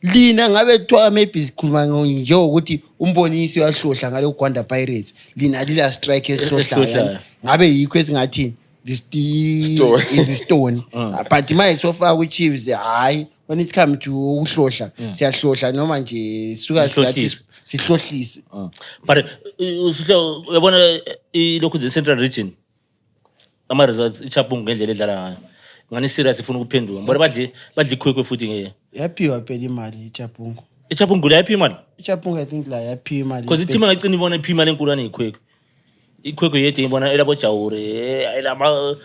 lina ngabe kuthiwa maybe sikhuluma nje ukuthi umbonisi uyahlohla ngale uGwanda Pirates lina lila strike ehlohla ngabe yikho esingathini Stone. is the stone. But my so far which is high when it comes to uhlohla siyahlohla noma nje suka sihlohlise. But uyabona lokhu ze Central Region ama results iChapung ngendlela edlala ngayo. Ngani serious ifuna ukuphendula. Mbona badle ikhwekhwe futhi ngeke. Yaphiwa phela imali iChapung. iChapung kula yaphi imali? iChapung I think la yaphiwa imali. Because iThima ngicini ibona iphi imali enkulwane ikhwekhwe. Ikhwekhwe yethu ngibona elabo Jawure elama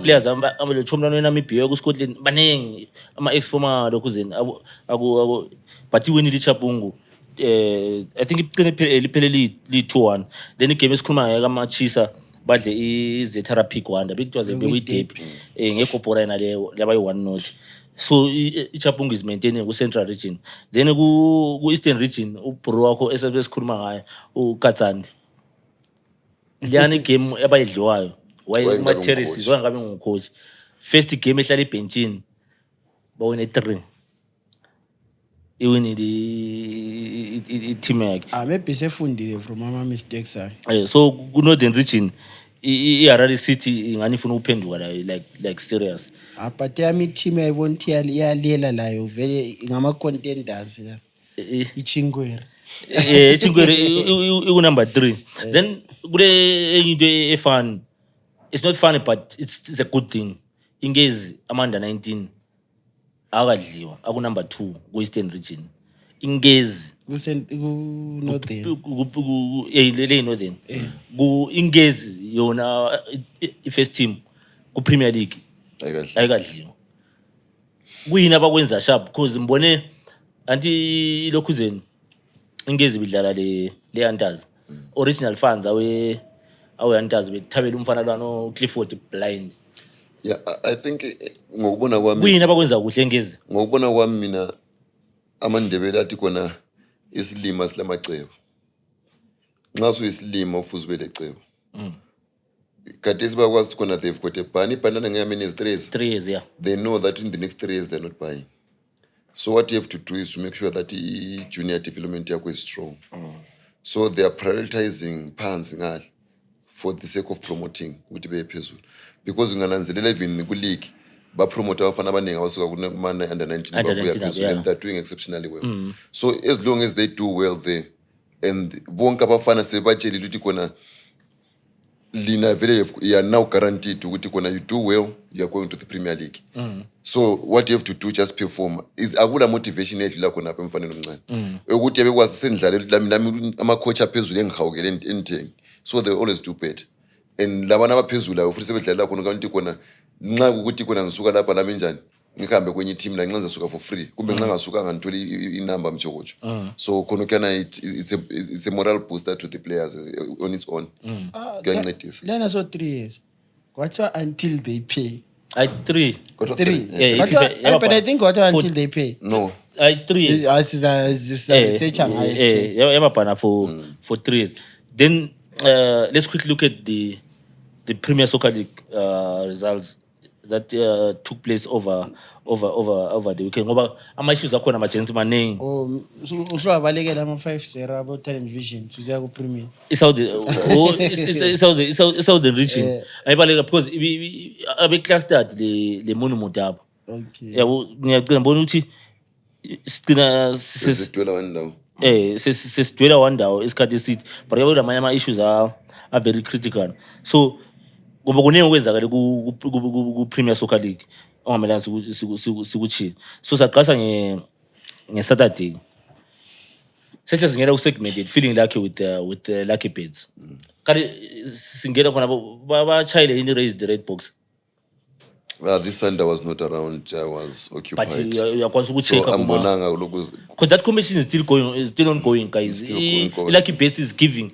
players amalo chomlano eNamibia ku Scotland banengi ama ex former lokhu zeni aku but iwini iChapung I think icine liphele li 2-1 then igame esikhuluma ngeke amachisa badle iZeta Pick Wanda bekuthiwa zebekuyi derby ngekopora ina leyo laba yi-1-0 so iChapung is maintaining ku Central Region then ku Eastern Region ubro wakho esikhuluma ngayo uKatsandi liyani game abayidliwayo wayekuma terraces wangabe ngucoach first game ehlala ebenchini bawine 3 iwini team yakhe maybe sefundile from ama mistakes so ku Northern Region iHarare City ingani ifuna ukuphenduka la like serious but yami team yayibona ukuthi iyalela layo vele ngama contenders la iChingwere iChingwere iku number 3 then kule into efun it's not funny but it's a good thing ingezi amanda 19 akadliwa aku number 2 ku Eastern Region ingezi ku Northern le Northern ku ingezi yona i-first team ku Premier League ayikadliwa kuyini abakwenza sharp because ngibone anti lokhuzeni ingezi bidlala le Antas original fans awe Antas bethabela umfana lwano Clifford Blind. Yeah, I think ngokubona kwami kuyini abakwenza kuhle ngezi ngokubona kwami mina amandebele athi kona isilima silamacebo nxa suyisilima ufuze ube lecebo kade sibakwazi kona they've got a ban ibhanana ngeyamini is 3 years yeah they know that in the next 3 years they're not buying so what you have to do is to make sure that junior development yakho is strong so they are prioritizing phansi ngal for the sake of promoting ukuthi beye phezulu because ungananzelela even ku league ba promote abafana abaningi abasuka kuma under 19 babuya phezulu and they're doing exceptionally well so as long as they do well there and bonke abafana sebatshelile ukuthi kona lina vele you are now guaranteed ukuthi kona you do well you are going to the Premier League so what you have to do just perform akula motivation edlula khona apha emfaneni omncane ukuthi ebekwazi sendlala lami ama coach aphezulu engihawukele enthengi so they always do better and labana abaphezulu futhi sebedlala khona kanti kona nxa ukuthi kona ngisuka lapha lami njani ngihambe kwenye team la ngenza suka for free kumbe nxa ngasuka nganthola inamba mjokojo so khona kana it's a moral booster to the players on its own kuyancedisa lena so 3 years kwathiwa until they pay 3 yeah but I think kwathiwa until they pay no 3 as research yamabhana for 3 years then let's quickly look at the Premier Soccer League results that took place over the weekend ngoba ama issues akhona amajensi maningi uhlwabalekela ama 5-0 abo television siza ku Premier Southern Region ayibaleka because abe clustered le monument apha okay yabo ngiyacela ngibona ukuthi sicina sesitwela wandawo sesidwela wandawo isikhathi esithi but yabo lamanye ama issues are very critical so ngoba kuningi okwenzakala ku Premier Soccer League ongamelanga sikuchi so saqasa nge-Saturday sehle singena ku segmented feeling lucky with the Lucky Beds kare singena khona bachayile in raise the red box this Sunday was not around I was occupied but yakwazi ukucheck so ambonanga because that commission is still ongoing guys Lucky Beds is giving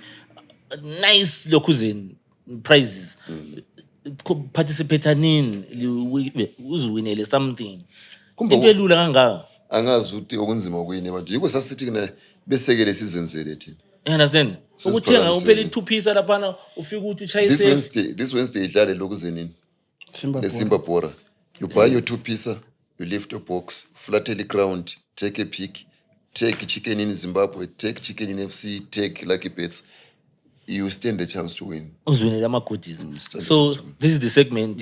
nice lokhuzeni prizes participate nini uziwinele something into elula kangaka angazi ukuthi okunzima kuyini but yiko sasithi kuna besekele sizenzele thina understand ukuthenga uphela i2 piece lapha ufika ukuthi uchayise this Wednesday idlale lokuzenini Simba Bora you buy your 2 piece you lift your box flatten the ground take a pick take chicken in Zimbabwe take chicken in FC take Lucky Bets you stand a chance to win. uzwinele ama-goodies. stand a So chance to win. this is the segment,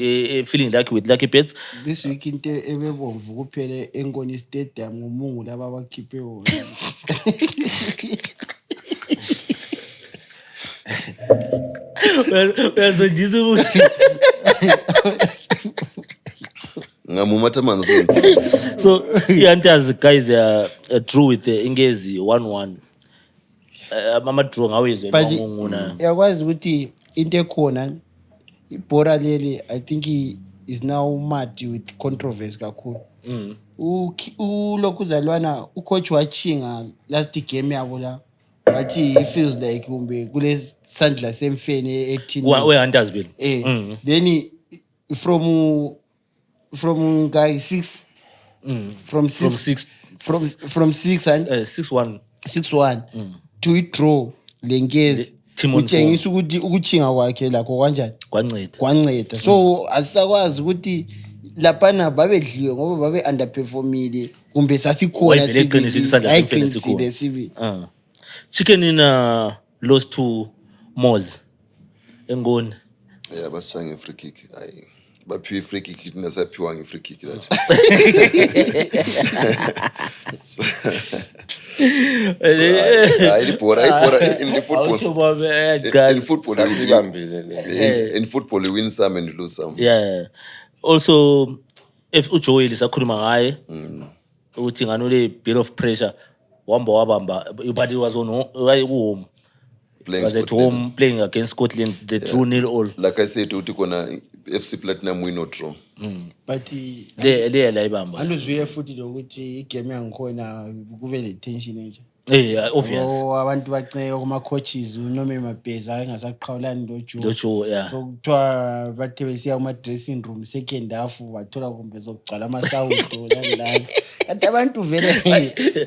feeling lucky with Lucky Bets. This week into ebebomvu kuphela enkoni stadium ngumungu laba abakhiphe wona. Uyazondisa ukuthi Ngamumatha manzi. so i-Hunters guys drew with Ingezi 1-1. Ama-draw ngawezwe But nguna. yakwazi ukuthi into ekhona ibhora leli I think is now mad with controversy kakhulu. Ulokhu uzalwana ucoach wachinga last game yabo la. Wathi he feels like kumbe kule sandla semfene ethini. We-Hunters bill. Then from guy 6 from 6 from 6 and 6-1. 6-1 to draw lengezi Team on utshengisa ukuthi ukuchinga kwakhe lakho kanjani kwanceda so asisakwazi ukuthi lapana babedliwe ngoba babe underperformile kumbe sasikhona sibi. Chicken in lost to Moz engoni. Yeah, basanga free kick. Baphiwe free kick nasaphiwa nge free kick that. Ibhora in the football. In football you win some and you lose some. Yeah. Also if uJoel sakhuluma ngaye uthi nganole bit of pressure wabamba but it was on home. Was at home playing against Scotland, the 2-0 all. Like I said, uthi kona FC Platinum win or draw. But le la ibamba. Anduzwe futhi lokuthi igame yangikhona kube le tension nje. Obvious. Abantu baceke kuma coaches unome mabheza engasaqhawulani dojo yeah. So kuthiwa bathe besiya kuma dressing room second half wathola kumbe zokugcwala amasawudo landlala. Kanti abantu vele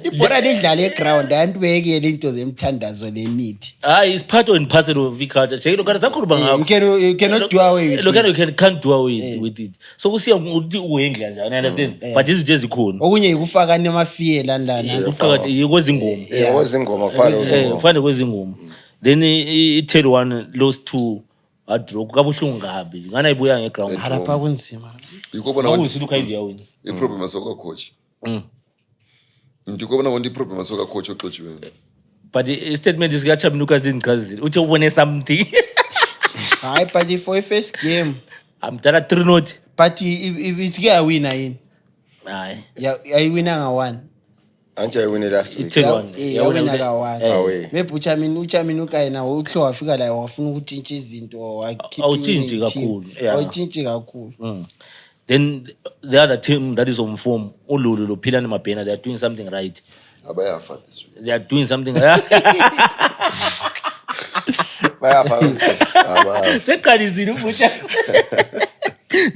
ibhora lidlala eground abantu bekele into zemthandazo lemithi. It's part and parcel of the culture. Check lokho sakhuluma ngakho. You cannot do away with it. Lokho you can't do away with it. So kusiya ukuthi uhengle njani, understand? But this is just ikhona. Okunye ikufaka nemafie landlana. Ufaka ikozingoma. Yeah, kwezingoma kufanele kwezingoma. Then i-third one lost to a draw kabuhlungu kabi. Ngana ibuya ngeground. Lapha kunzima. Ukubona awusiluka idea wini. I-problem asoka coach. Ndikubona wona i-problem asoka coach oxotshiwe. But the statement is gachaminuka zingichazile. Uthi ubone something. Hayi but for first game amdala 3-0. but isike awina yini? Hayi. Ayiwina nga1. Anje ayewine last week. Yawina ka1. Away. Uchaminuka yena uhlo wafika la wafuna ukutshintsha izinto awutshintshi kakhulu. Awutshintshi kakhulu. Then the other team that is on form, Ululu, Lopilani Mapena, they are doing something right. Abayafa this week. They are doing something. They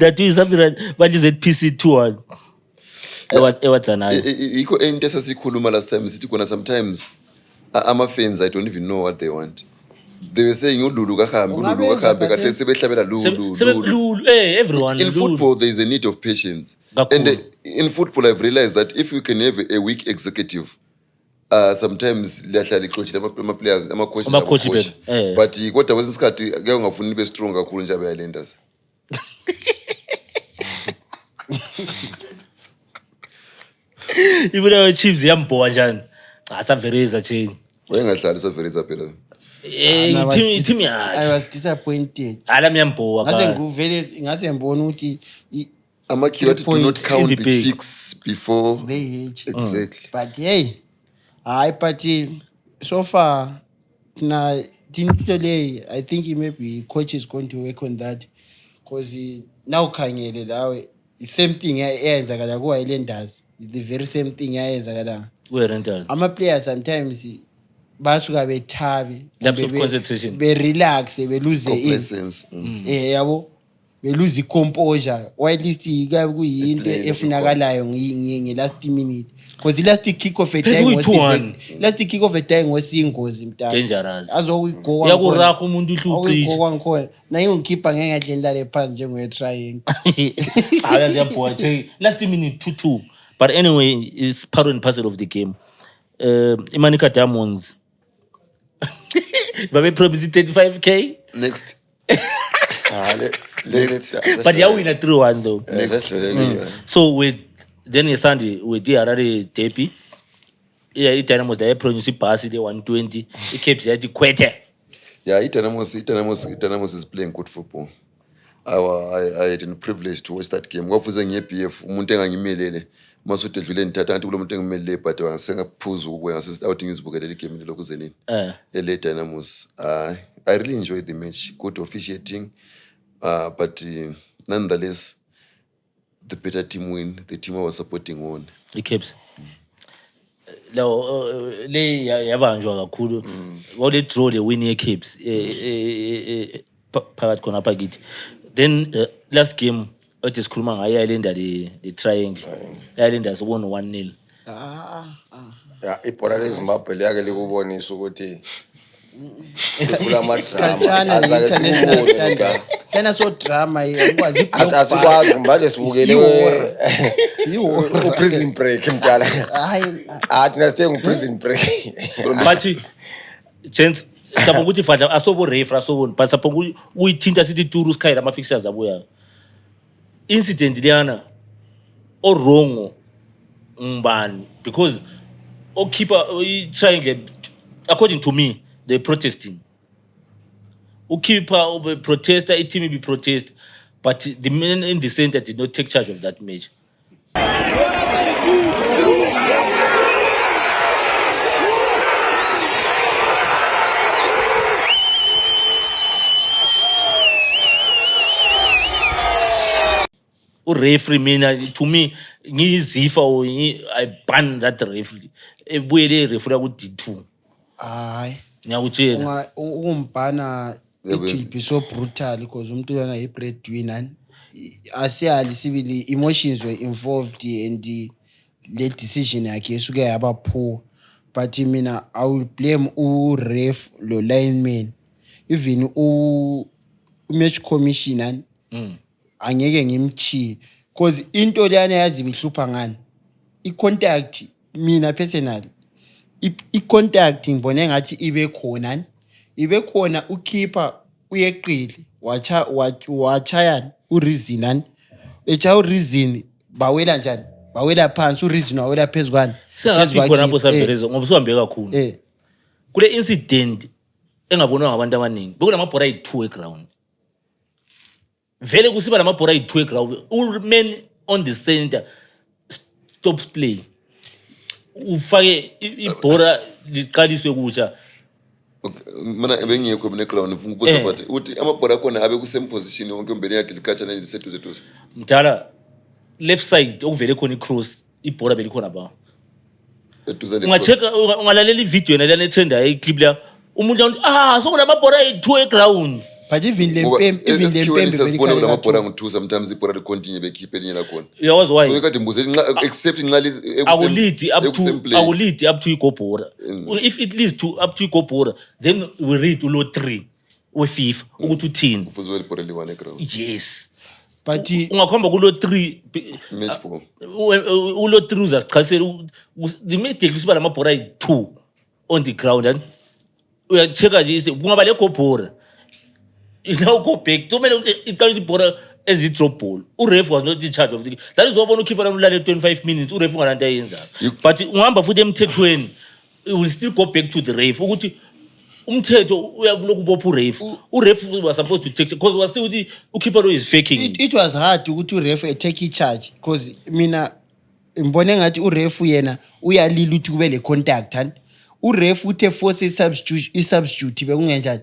are doing something right. But is it PC2? What's an eye? Iko into esasikhuluma last time sithi kona sometimes ama-fans I don't even know what they want. They were saying ululu kahambe kade sebehlabela lulu. Everyone. In football there is a need of patience. And in football I've realized that if you can have a weak executive sometimes liyahlala ixotshe ama-players ama-coach but kodwa kwesinye isikhathi ke ungafuni ibe strong kakhulu nje abayalenders. Even our Chiefs yamboa njani. Asavereza chain. Wayengahlali savereza phela. Team I was disappointed. Alamyamboa ka. Ngase ngibona ukuthi ama-keyword do not count the chicks before they hatch. Exactly. But hey, but so far na tinto I think maybe coach is going to work on that because now khangele lawe the same thing eyenzakala ku Highlanders, the very same thing eyenzakala Rentals. Ama-players sometimes basuka bethabe, lapse of concentration, be-relax, be-lose complacence. Yabo, be-lose composure, or at least kuyinto efunakalayo nge-last minute. Because last kick off a time was ingozi mntana. Dangerous. Azokuyigokwa yakuraha umuntu uhlucisha. Ngikho naye ngikhipha ngeke ngadle ndale phansi njengwe-trying. Last minute 2-2. But anyway, it's part and parcel of the game. Imanika Diamonds. babe promise 35K. Next. But yeah, we na 3-1 though. Next. So then a Sunday we did Harare Derby. Yeah, Dynamos they produce pass the 120. It keeps at the quete. Yeah, Dynamos is playing good football. I had the privilege to watch that game. Ngofuze ngePF umuntu engangimelele. Masuthi edlule nithatha anti kulo muntu engimelele but wasengaphuzu ukwenza outing izibukele le game lokhu zenini. Le Dynamos. I really enjoyed the match. Good officiating. But nonetheless the better team win. The team I was supporting won. It keeps. Le yabanjwa kakhulu. What they draw the win keeps. Phakathi khona phakithi. Then last game othi sikhuluma ngayo Islander the triangle. Islander won 1-0. Yeah, ibhola leZimbabwe liyake likubonisa ukuthi kula Kachana madrama international standard. Tena so drama ikwazi asikwazi manje sibukele uPrison Break mdala. Hayi thina sithenga uPrison Break. But gents sapho ukuthi fadla asobo referee asobo but sapho uyithinta sithi turu sikhayela ama fixtures abuya. Incident liyana or wrong ngubani because keeper triangle according to me they protesting. Keeper be protester, a team be protest, but the men in the center did not take charge of that match. Referee mina to me ngizifa I ban that referee ebuyele referee ku D2 hayi ngiyakutshela umbhana it will be so brutal because umuntu yona i breadwinner asiyali sibili emotions were involved and the decision yakhe esuke yaba poor but mina I will blame ref lo lineman even match commissioner angeke ngimchi because into leyana yazi bihlupha ngani I contact mina personally I contact ngibone ngathi ibe khona ukeeper uyeqile wachayana ureason echa ureason bawela njani bawela phansi ureason wawela phezukani singafika khona lapho saverezo ngoba sihambe kakhulu kule incident engabonwa ngabantu abaningi bekunamabhora ayi2 eground vele kusiba lamabhora ayi2 eground men on the center stops play ufake ibhora liqaliswe kutsha mina ebengiyekho ne ground ufuna ukubuza but uthi amabhora khona abe ku same position yonke umbele yakhe likhatshana lisethu zethu mdala left side okuvele khona icross ibhora belikhona ba ungacheka ungalalela ivideo nalana trend ayi clip la umuntu sokunamabhora ayi2 eground but even lempembe sesibona kulamabhora ngo2 sometimes ibhora li continue bekhiphe elinye la khona yazi why so ekade mbuze except nxa I will lead up to igobhora if it leads to up to igobhora then we read ulo 3 we FIFA ukuthi uthini ufuze welibhora liwane ground yes but ungakhomba kulo 3 match ball ulo 3 uzasichasela the immediately siba lamabhora ayi2 on the ground and uyacheka nje kungaba le gobhora is now go back to me iqalisa ibhora as a drop ball uref was not in charge of the that is wabona ukhipha lomlale 25 minutes uref ungalanto ayenza but ungihamba futhi emthethweni it will still go back to the ref ukuthi umthetho uyabuloko ubopha uref was supposed to take because wasi ukuthi ukhipha lo is faking it was hard ukuthi uref take charge because mina ngibone ngathi uref yena uyalila ukuthi kube le contact and uref uthe force i-substitute bekungenjani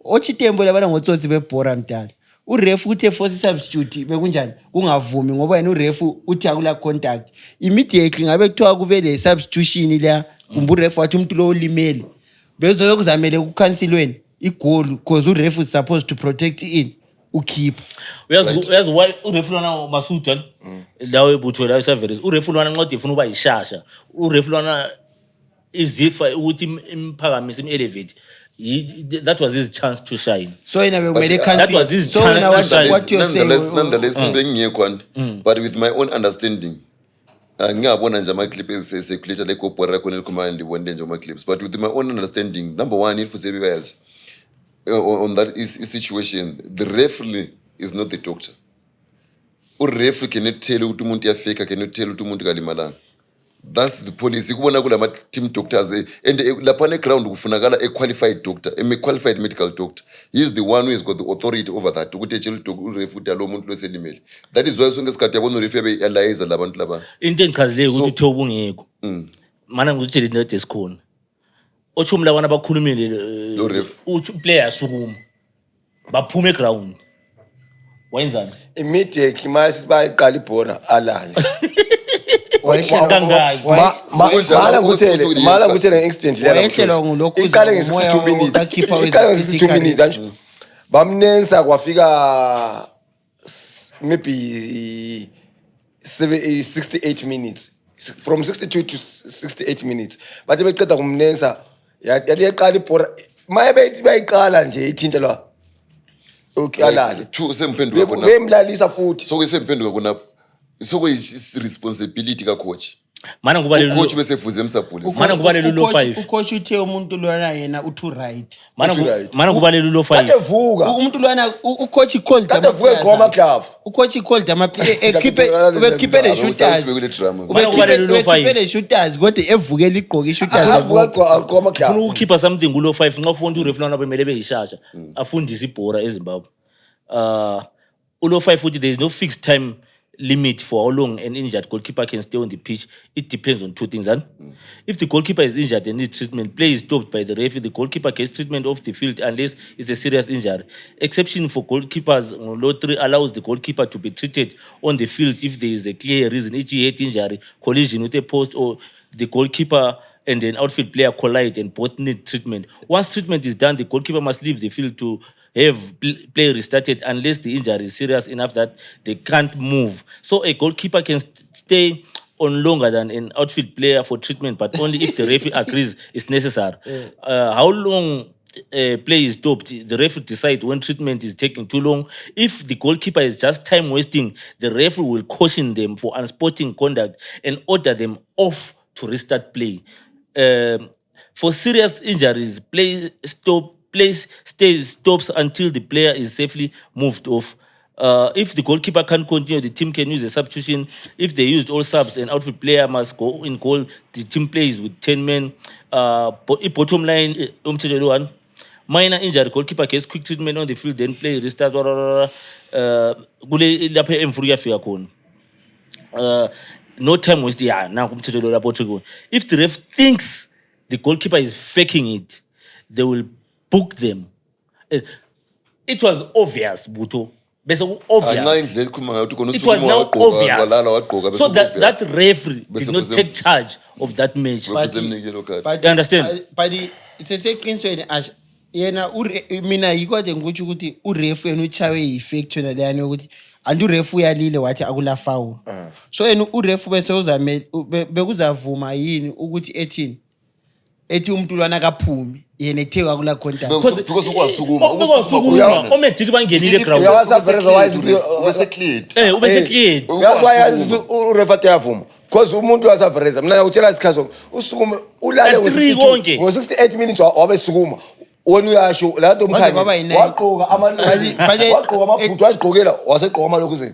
ochitembo labana ngotsotsi bebhora mdala uref uthe force substitute bekunjani kungavumi ngoba yena uref uthi akula contact immediately ngabe kuthiwa kube le substitution la kumbe uref wathi umuntu lo ulimele bezokuzamele ukukhansilweni igoal because uref is supposed to protect in ukeeper uyazi why uref lwana Masuda lawe ebutho la esaveres uref lwana nqodi ufuna uba yishasha uref lwana izifa ukuthi imphakamise elevate that was his chance to shine so in a way that was his so chance to shine what you're saying nonetheless bengiyekho but with my own understanding ngiyabona nje ama clip eseculator le gobhora khona elikhomanda ndibone nje ama clips but with my own understanding number 1 ifuze bebayazi on that situation, the referee is not the doctor. Referee cannot tell you umuntu yafeka, cannot tell you umuntu kalimalanga. That's the policy. Kubona kula team doctors and lapha ground kufunakala a qualified doctor, a qualified medical doctor. He is the one who has got the authority over that. Ukuthi etshela ureferee lo muntu loselimele. That is why sonke isikhathi yabona ureferee beyalayeza labantu laba. Into engichazileyo ukuthi Thobo ungekho. Mana ngikutshela into esikhona. Othumla labana abakhulumile lo ref. Player sukuma. Baphuma eground. Wayenzani? Immediate mase bayiqala ibhora alale. Mala ngutshele instant leyo. Iqale nge-62 minutes. Iqale nge-62 minutes anjalo. Bamnensa kwafika maybe 68 minutes. From 62 to 68 minutes. Bathe beqeda kumnensa yathi yaqala ibhora. Maye bayiqala nje ithintelwa. Okay alale. Two semphenduka khona. Bemlalisa futhi. So semphenduka khona. So is responsibility ka coach. Mana kubalelu coach bese fuze emsabhule. Mana kubalelu lo 5. Ucoach uthe umuntu lona yena u2 right. Mana kubalelu lo 5. Kade vuka. Umuntu lona ucoach called kade vuka egqoma glove. Ucoach called ama equipe the shooters. Mana kubalelu lo 5. Equipe the shooters kodwa evukela igqoka ishooters. Avuka egqoma glove. Ufuna ukukhipha something kulo 5 nxa ufuna ureferee lona bemele beyishasha. Afundisa ibhora eZimbabwe. Ulo 5 futhi there is no fixed time limit for how long an injured goalkeeper can stay on the pitch. It depends on two things. If the goalkeeper is injured and needs treatment, play is stopped by the referee. The goalkeeper gets treatment off the field unless it's a serious injury. Exception for goalkeepers, lottery allows the goalkeeper to be treated on the field if there is a clear reason, e.g. head injury, collision with a post, or the goalkeeper and an outfield player collide and both need treatment. Once treatment is done, the goalkeeper must leave the field to have play restarted unless the injury is serious enough that they can't move. So a goalkeeper can stay on longer than an outfield player for treatment, but only if the referee agrees it's necessary. How long play is stopped, the referee decides when treatment is taking too long. If the goalkeeper is just time wasting, the referee will caution them for unsporting conduct and order them off to restart play. For serious injuries, play stops until the player is safely moved off. If the goalkeeper can't continue, the team can use a substitution. If they used all subs, an outfield player must go in goal. The team plays with 10 men. Bottom line, minor injury, goalkeeper gets quick treatment on the field, then play restart. No time wasted. If the ref thinks the goalkeeper is faking it, they will book them. It was obvious, Buto. Obvious. It was now obvious. So that referee did not take charge of that match. But you understand? But it's a second question. Yena mina yikode ngikuthi ukuthi urefu yena uchawe effect yona leyani ukuthi andu refu yalile wathi akula foul. So yena urefu bese uzame bekuzavuma yini ukuthi ethi umuntu lwana kaphumi yena ethe akula contact because ukwasukuma omedic bangenile ground uyawasavereza wise bese cleared ubese cleared uyawazi urefa yavuma because umuntu wasavereza mina ngutshela isikhazo usukuma ulale ngo-68 minutes wabe sukuma wona uyasho la nto umkhanye waqoka amaphuthu wagqokela wasegqoka amalokuzeni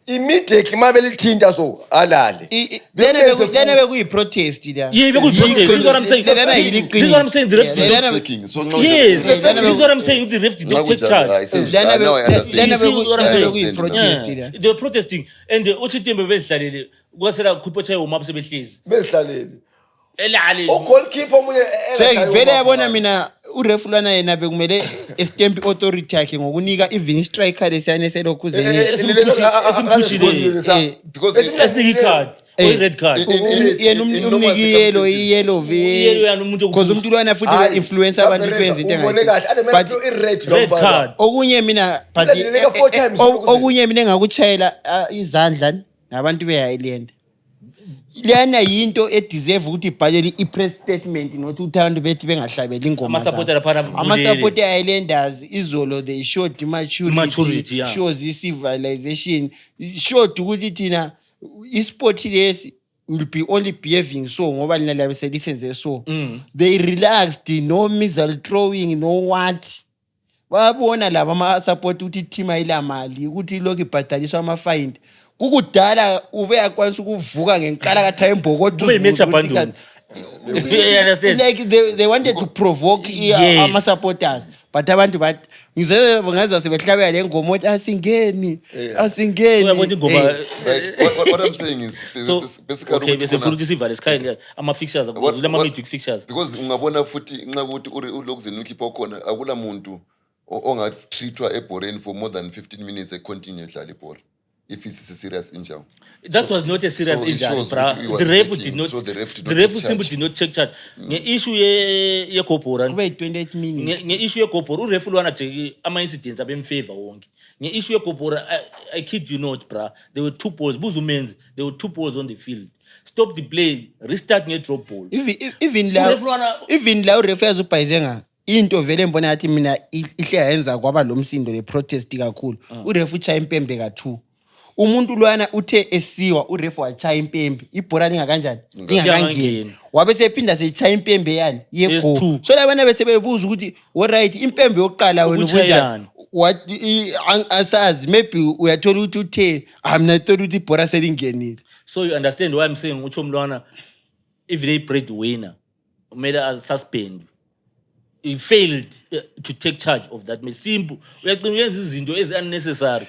immediately mabelithinta so alale lena bekuyi-protest la yeah bekuyi-protest. This is what I'm saying. This is what I'm saying. The ref yes, this is what I'm saying. The ref did not take charge. They were protesting and uchitembe bezihlalele kwasela khupho chayo uma besebehlezi bezihlalele elale goalkeeper omunye vele yabona mina urefu lwana yena bekumele estamp authority yakhe ngokunika even striker lesiyane selokhuzeni because esniki card or red card yena umniki yellow because umuntu lwana futhi influencer abantu benza into red card okunye mina okunye mina engakuchayela izandla nabantu beHighland lana yinto deserve ukuthi ibhalele i-press statement nokuthi abantu bethi bengahlabeli ingoma ama-supporter Highlanders izolo they showed maturity shows i-civilization showed ukuthi thina i-sport lesi will be only behaving so ngoba lina labe selisenze so they relaxed, no missile throwing, no what Babona laba ama-support ukuthi team ayilamali ukuthi lokhu ibhadaliswa ama-fine. Kukudala ube yakwanisa ukuvuka ngenkalakatha yembokodo. Kube i-match abandoned. You understand? Like they wanted to provoke ama-supporters. But abantu bathi ngizwe sebehlabela le ngoma ukuthi asingeni. Right. What I'm saying is basically okay, bese futhi sivale sikhaya ama-fixtures akuzula ama-midweek fixtures. Because ungabona futhi nxa ukuthi ulokuzeni ukhipha khona akula muntu ongatreatwa ebholeni for more than 15 minutes continue edlala ibhola if it's a serious injury. That was not a serious injury, bro. The ref simply did not check charge. Nge-issue ye-Gobora. Kube 28 minutes. Nge-issue ye-Gobora, urefu lwana check ama-incidents abemfavor wonke. Nge-issue ye-Gobora, I kid you not, bro. There were 2 balls. Buzumenzi, there were 2 balls on the field. Stop the play, restart nge-drop ball. Even la urefu yazubhayizenga. Into vele mbona yathi mina ihle yenza kwaba lo msindo le protest kakhulu. Urefu chaya impembe ka2. Umuntu lwana uthe esiwa urefu wachaya impembe ibhola lingakanjani lingakangeni wabe sephinda sechaya impembe yani yego so labana bese bebuza ukuthi alright impembe yokuqala wena ubunjani what asazi maybe uyathola ukuthi uthe amna thola ukuthi ibhola selingenile. So you understand why I'm saying uthi umlwana if they breadwinner made as suspend. He failed to take charge of that. Simple. Uyaqina uyenza izinto unnecessary.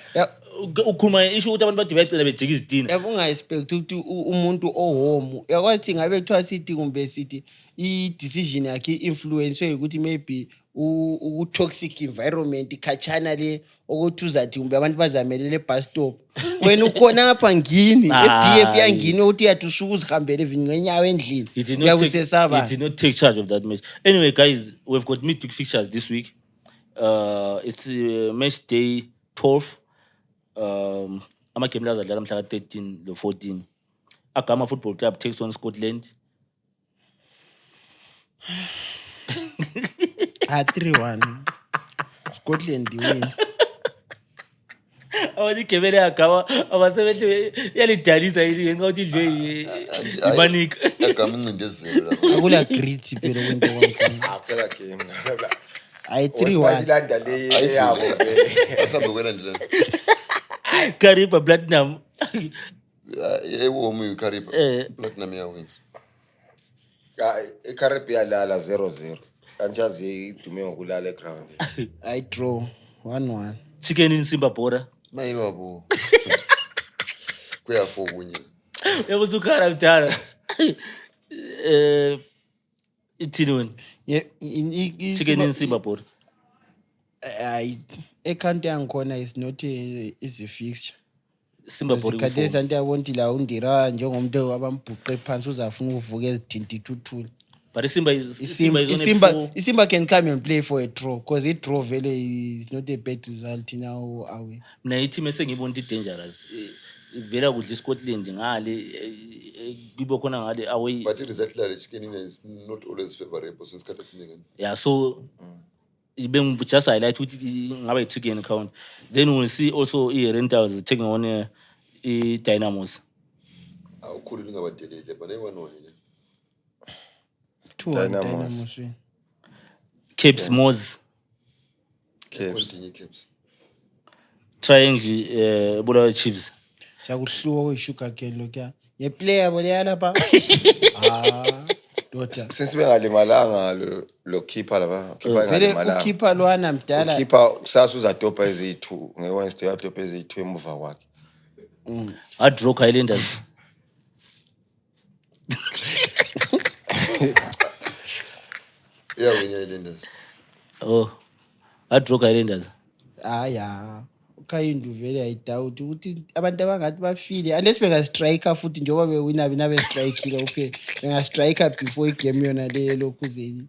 Ukhuluma issue ukuthi abantu bade bayacela bejika izitina. Unga expect ukuthi umuntu ohome yakwathi ngabe kuthiwa sithi kumbe sithi i-decision yakhe influence ukuthi maybe u-toxic environment ikhachana le ukuthi uzathi kumbe abantu bazamelele bus stop. Wena ukhona apha ngini eBF yangini ukuthi uyathusuka uzihambele ngenyawo endlini. He did not take charge of that match. Anyway, guys, we've got midweek fixtures this week. It's match day 12. Ama-game azadlala mhla ka-13 lo-14. Agama Football Club takes on Scotland. 3-1. Scotland win. Awunikebele Agama abasebenhle yalidalisa yini ngenxa ukuthi idle ibanika. Agama incindezelo. Akula grit phela kwento konke. Akuphela game. Ayi 3-1. Asilanda le yabo. Asabe kwelandela. Kariba Platinum. Ewomu Kariba. Platinum yawina. iCaribbean yalala 0-0 kanjazi idume ngokulala eground. I draw 1-1. Chicken in Simbabora. Mayibabo. Kuya kunye. Yabusukhala mdala. Ithini wena? Chicken in Simbabora. Ekhante yangikhona is not easy fixture. Simbabora ikhathesi anti yabonti la undira njengomuntu abambhuqe phansi uzafuna ukuvuka ezidinti tuthule. But Simba is on Simba can come and play for a draw because a draw vele is not a bad result now away. Mina ithi mase ngibona it dangerous. Vela kudla Scotland ngale bibo khona ngale away. But result la chicken is not always favorable since khathi siningi. Yeah, so ibe just highlight ukuthi ngabe chicken count. Then we'll see also rentals taking on Dynamos. Awukhulu lingabadelele bana iwanone. Dynamos. Caps Moz. Caps. Triangle Bulawayo Chiefs. Shakuhluwa kwishuka ke lokya. Ye player boleya lapha. Daughter. Since bengalimalanga lo keeper laba. Keeper ngalimalanga. Keeper lwana mdala. Keeper kusasa uzadopa ezi2 ngeWednesday yadopa ezi2 emuva kwakhe. Hard Rock Highlanders. Yeah, we Highlanders. Oh. Hard Rock Highlanders. Yeah. Ukayindu vele ayidoubt ukuthi abantu abangathi bafile unless benga striker futhi njoba bewina binabe strike okay. Benga striker before igame yona le lokuzeni.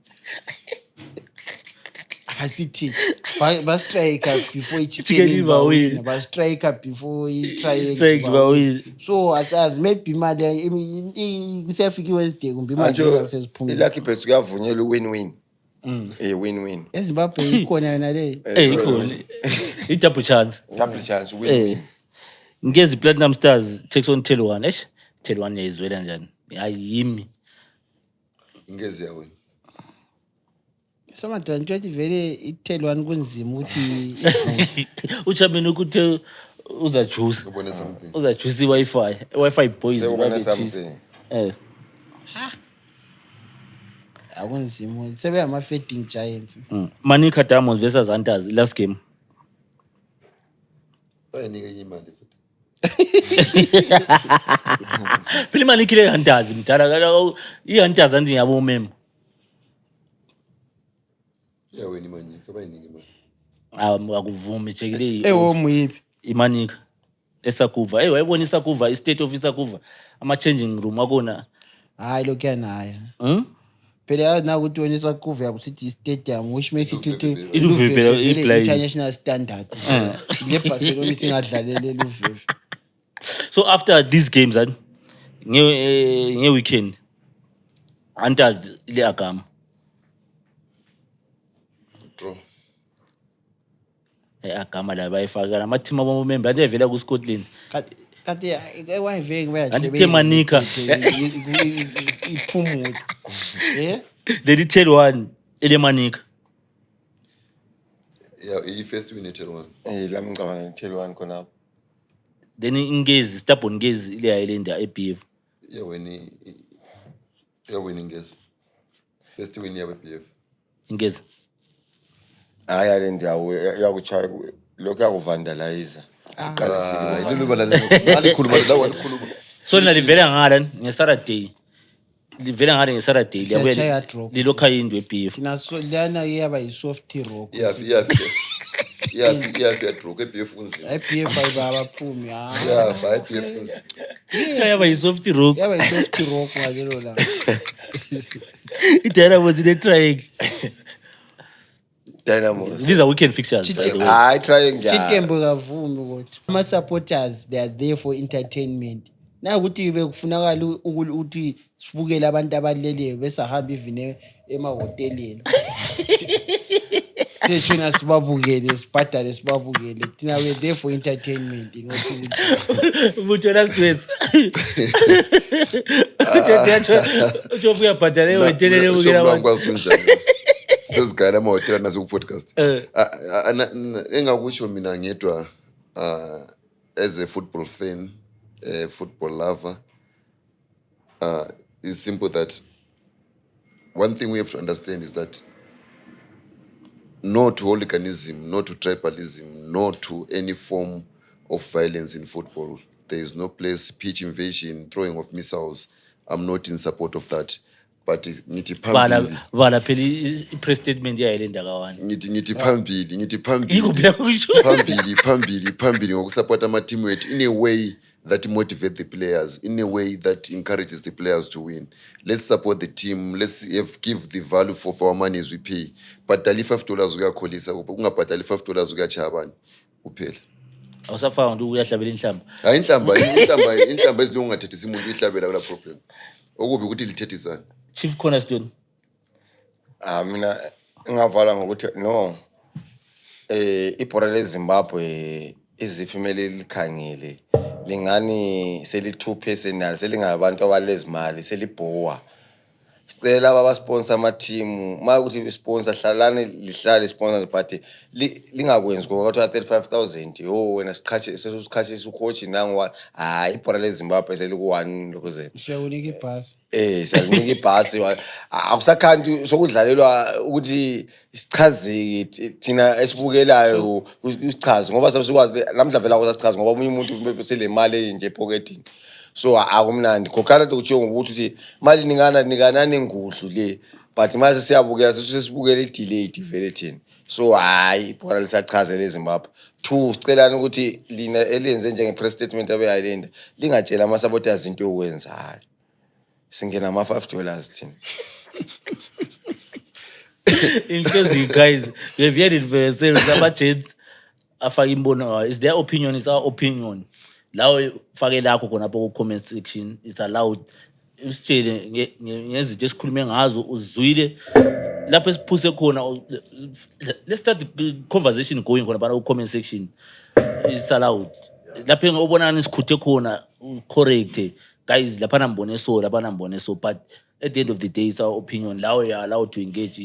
Asithi ba striker before ichicken win ba striker before triangle so as maybe imali kusefika Wednesday kumbe imali sesiphumile Lucky Bets kuyavunyelwa win-win win-win eZimbabwe ikhona yona le ikhona double chance win-win ngezi Platinum Stars takes on Telwane Telwane yayizwela njani ayimi ngezi yawena So madodana ntsho vele ithelwane kunzima ukuthi uchamini ukuthi uzajuice Ubone something. uzajuice i-Wi-Fi boys Sekubona babe something. eh akunzima sebe ama-feeding giants. Manica Diamonds versus Hunters last game. Bayanika enye imali futhi. Phela Manica ile Hunters mdala i-Hunters anti yabo memo. Iyawena imali, bayanika imali. Akuvumi jekile Ewomu yiphi? iManica eSakuva. Wayibona iSakuva i-state of iSakuva ama changing room akona. Hayi lokhu yanaya. Phela yazi na ukuthi wena isakuva yabo sithi stadium which makes it Iluveve international standard. Le Barcelona singadlalele iluveve. So after these games nge weekend Hunters ile agama. Draw. Agama la bayifaka ama team abo member ade vela ku Scotland. Kanti wayiveke bayahle. Anti Manica iphumule. leli 10-1 ele Manica. Yeah, i-first win etel one. Lami ngicabanga ngithelwane khona. Then ingezi Stubborn Ngezi ile yayilenda eBF. Iyawena ingezi. First win yabe BF. Ingezi. Hayi le ndawo yakuchaya lokho yakuvandalize. Siqalisile. Ilulu balale. Alikhuluma la walikhuluma. So nina livela ngala ngeSaturday. Livela ngala ngeSaturday Siyachaya liyabuya drop. lilokha indwe eBF. Thina so lana iyaba yi-soft rock. Iyafi draw eBF kunzima. IPF ayibaphumi. Iyafa iBF kunzima. Yaba yisoft rock. Yaba yi-soft rock ngalelo la. Idynamos in the triangle. Dynamos. These are weekend fixtures by the way. Hayi trying njalo. Chitembo kavumi ukuthi ama supporters they are there for entertainment. Na ukuthi bekufunakala ukuthi sibukele abantu abaleleyo bese hamba even emahoteleni. Sethuna sibabukele sibhadale sibabukele thina we there for entertainment ngokuthi Muthola sitwethu. Uthi uyabhadala ehoteleni ubukela abantu. Sezigala amahotela nazo ku-podcast. Engakusho mina ngedwa as a football fan, a football lover, it's simple that one thing we have to understand is that no to hooliganism, no to tribalism, no to any form of violence in football. There is no place, pitch invasion, throwing of missiles. I'm not in support of that. But ngithi phambili bala phela i-press statement yayilenda kawani. ngithi phambili Yikuphi la kusho? phambili ngokusupport ama-team wethu in a way that motivate the players, in a way that encourages the players to win. Let's support the team. Let's give the value for our money as we pay. Bhatala $5 uyakholisa, ungabhatali $5 uyachaya abantu kuphela. Awusafaka ukuthi uyahlabela inhlamba. Hayi inhlamba ezilungu ungathethisa umuntu ihlabela kula problem. Okubi ukuthi lithethisana. Chief Cornerstone. Mina ngavala ngokuthi no ibhora leZimbabwe izifimele likhangile lingani seli 2 personal selingabantu abalezimali selibhowa. Sicela abasponsor ama team makuthi sponsor hlalane lihlale sponsor but lingakwenzi ngoba kwathi 35,000 wena siqhathisa ucoach nangu hayi ibhora leZimbabwe seliku1 lokuze siyakunika ibhasi. Siyakunika ibhasi akusakhanti sokudlalelwa ukuthi isichaze thina esibukelayo isichaze ngoba sasikwazi namhla vela kusasichaza ngoba umunye umuntu sele mali nje epocketini. So akumnandi khokhana ukuthi ngokuthi mali nikanani ngudlu le but mase siyabukela sesibukela i-delayed vele thina. So hayi ibhola lisachaze leZimbabwe. 2 sicelana ukuthi lina elenze njenge press statement abeyayilinda lingatshela ama supporters into yokwenzayo. Singena ama $5 thina. In case you guys you have heard it for yourselves ama-Jets afaka imbono is their opinion is our opinion. Lawo fake lakho khona lapho ku-comment section is allowed. Usitshele ngezinto esikhulume ngazo uzwile lapho esiphuse khona. Let's start the conversation going khona bana ku-comment section is allowed. Lapho ngobonana isikhuthe khona correct guys laphana mbone so but at the end of the day it's our opinion lawo we are allowed to engage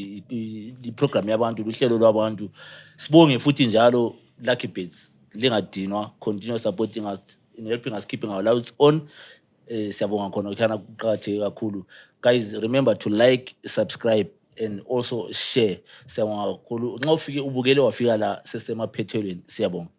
the program yabantu luhlelo lwabantu sibonge futhi njalo Lucky Bets lingadinwa continue supporting us in helping us keeping our lives on siyabonga khona khana kuqhatheke kakhulu guys remember to like subscribe and also share siyabonga kakhulu nxa ufike ubukele wafika la sesemaphethelweni siyabonga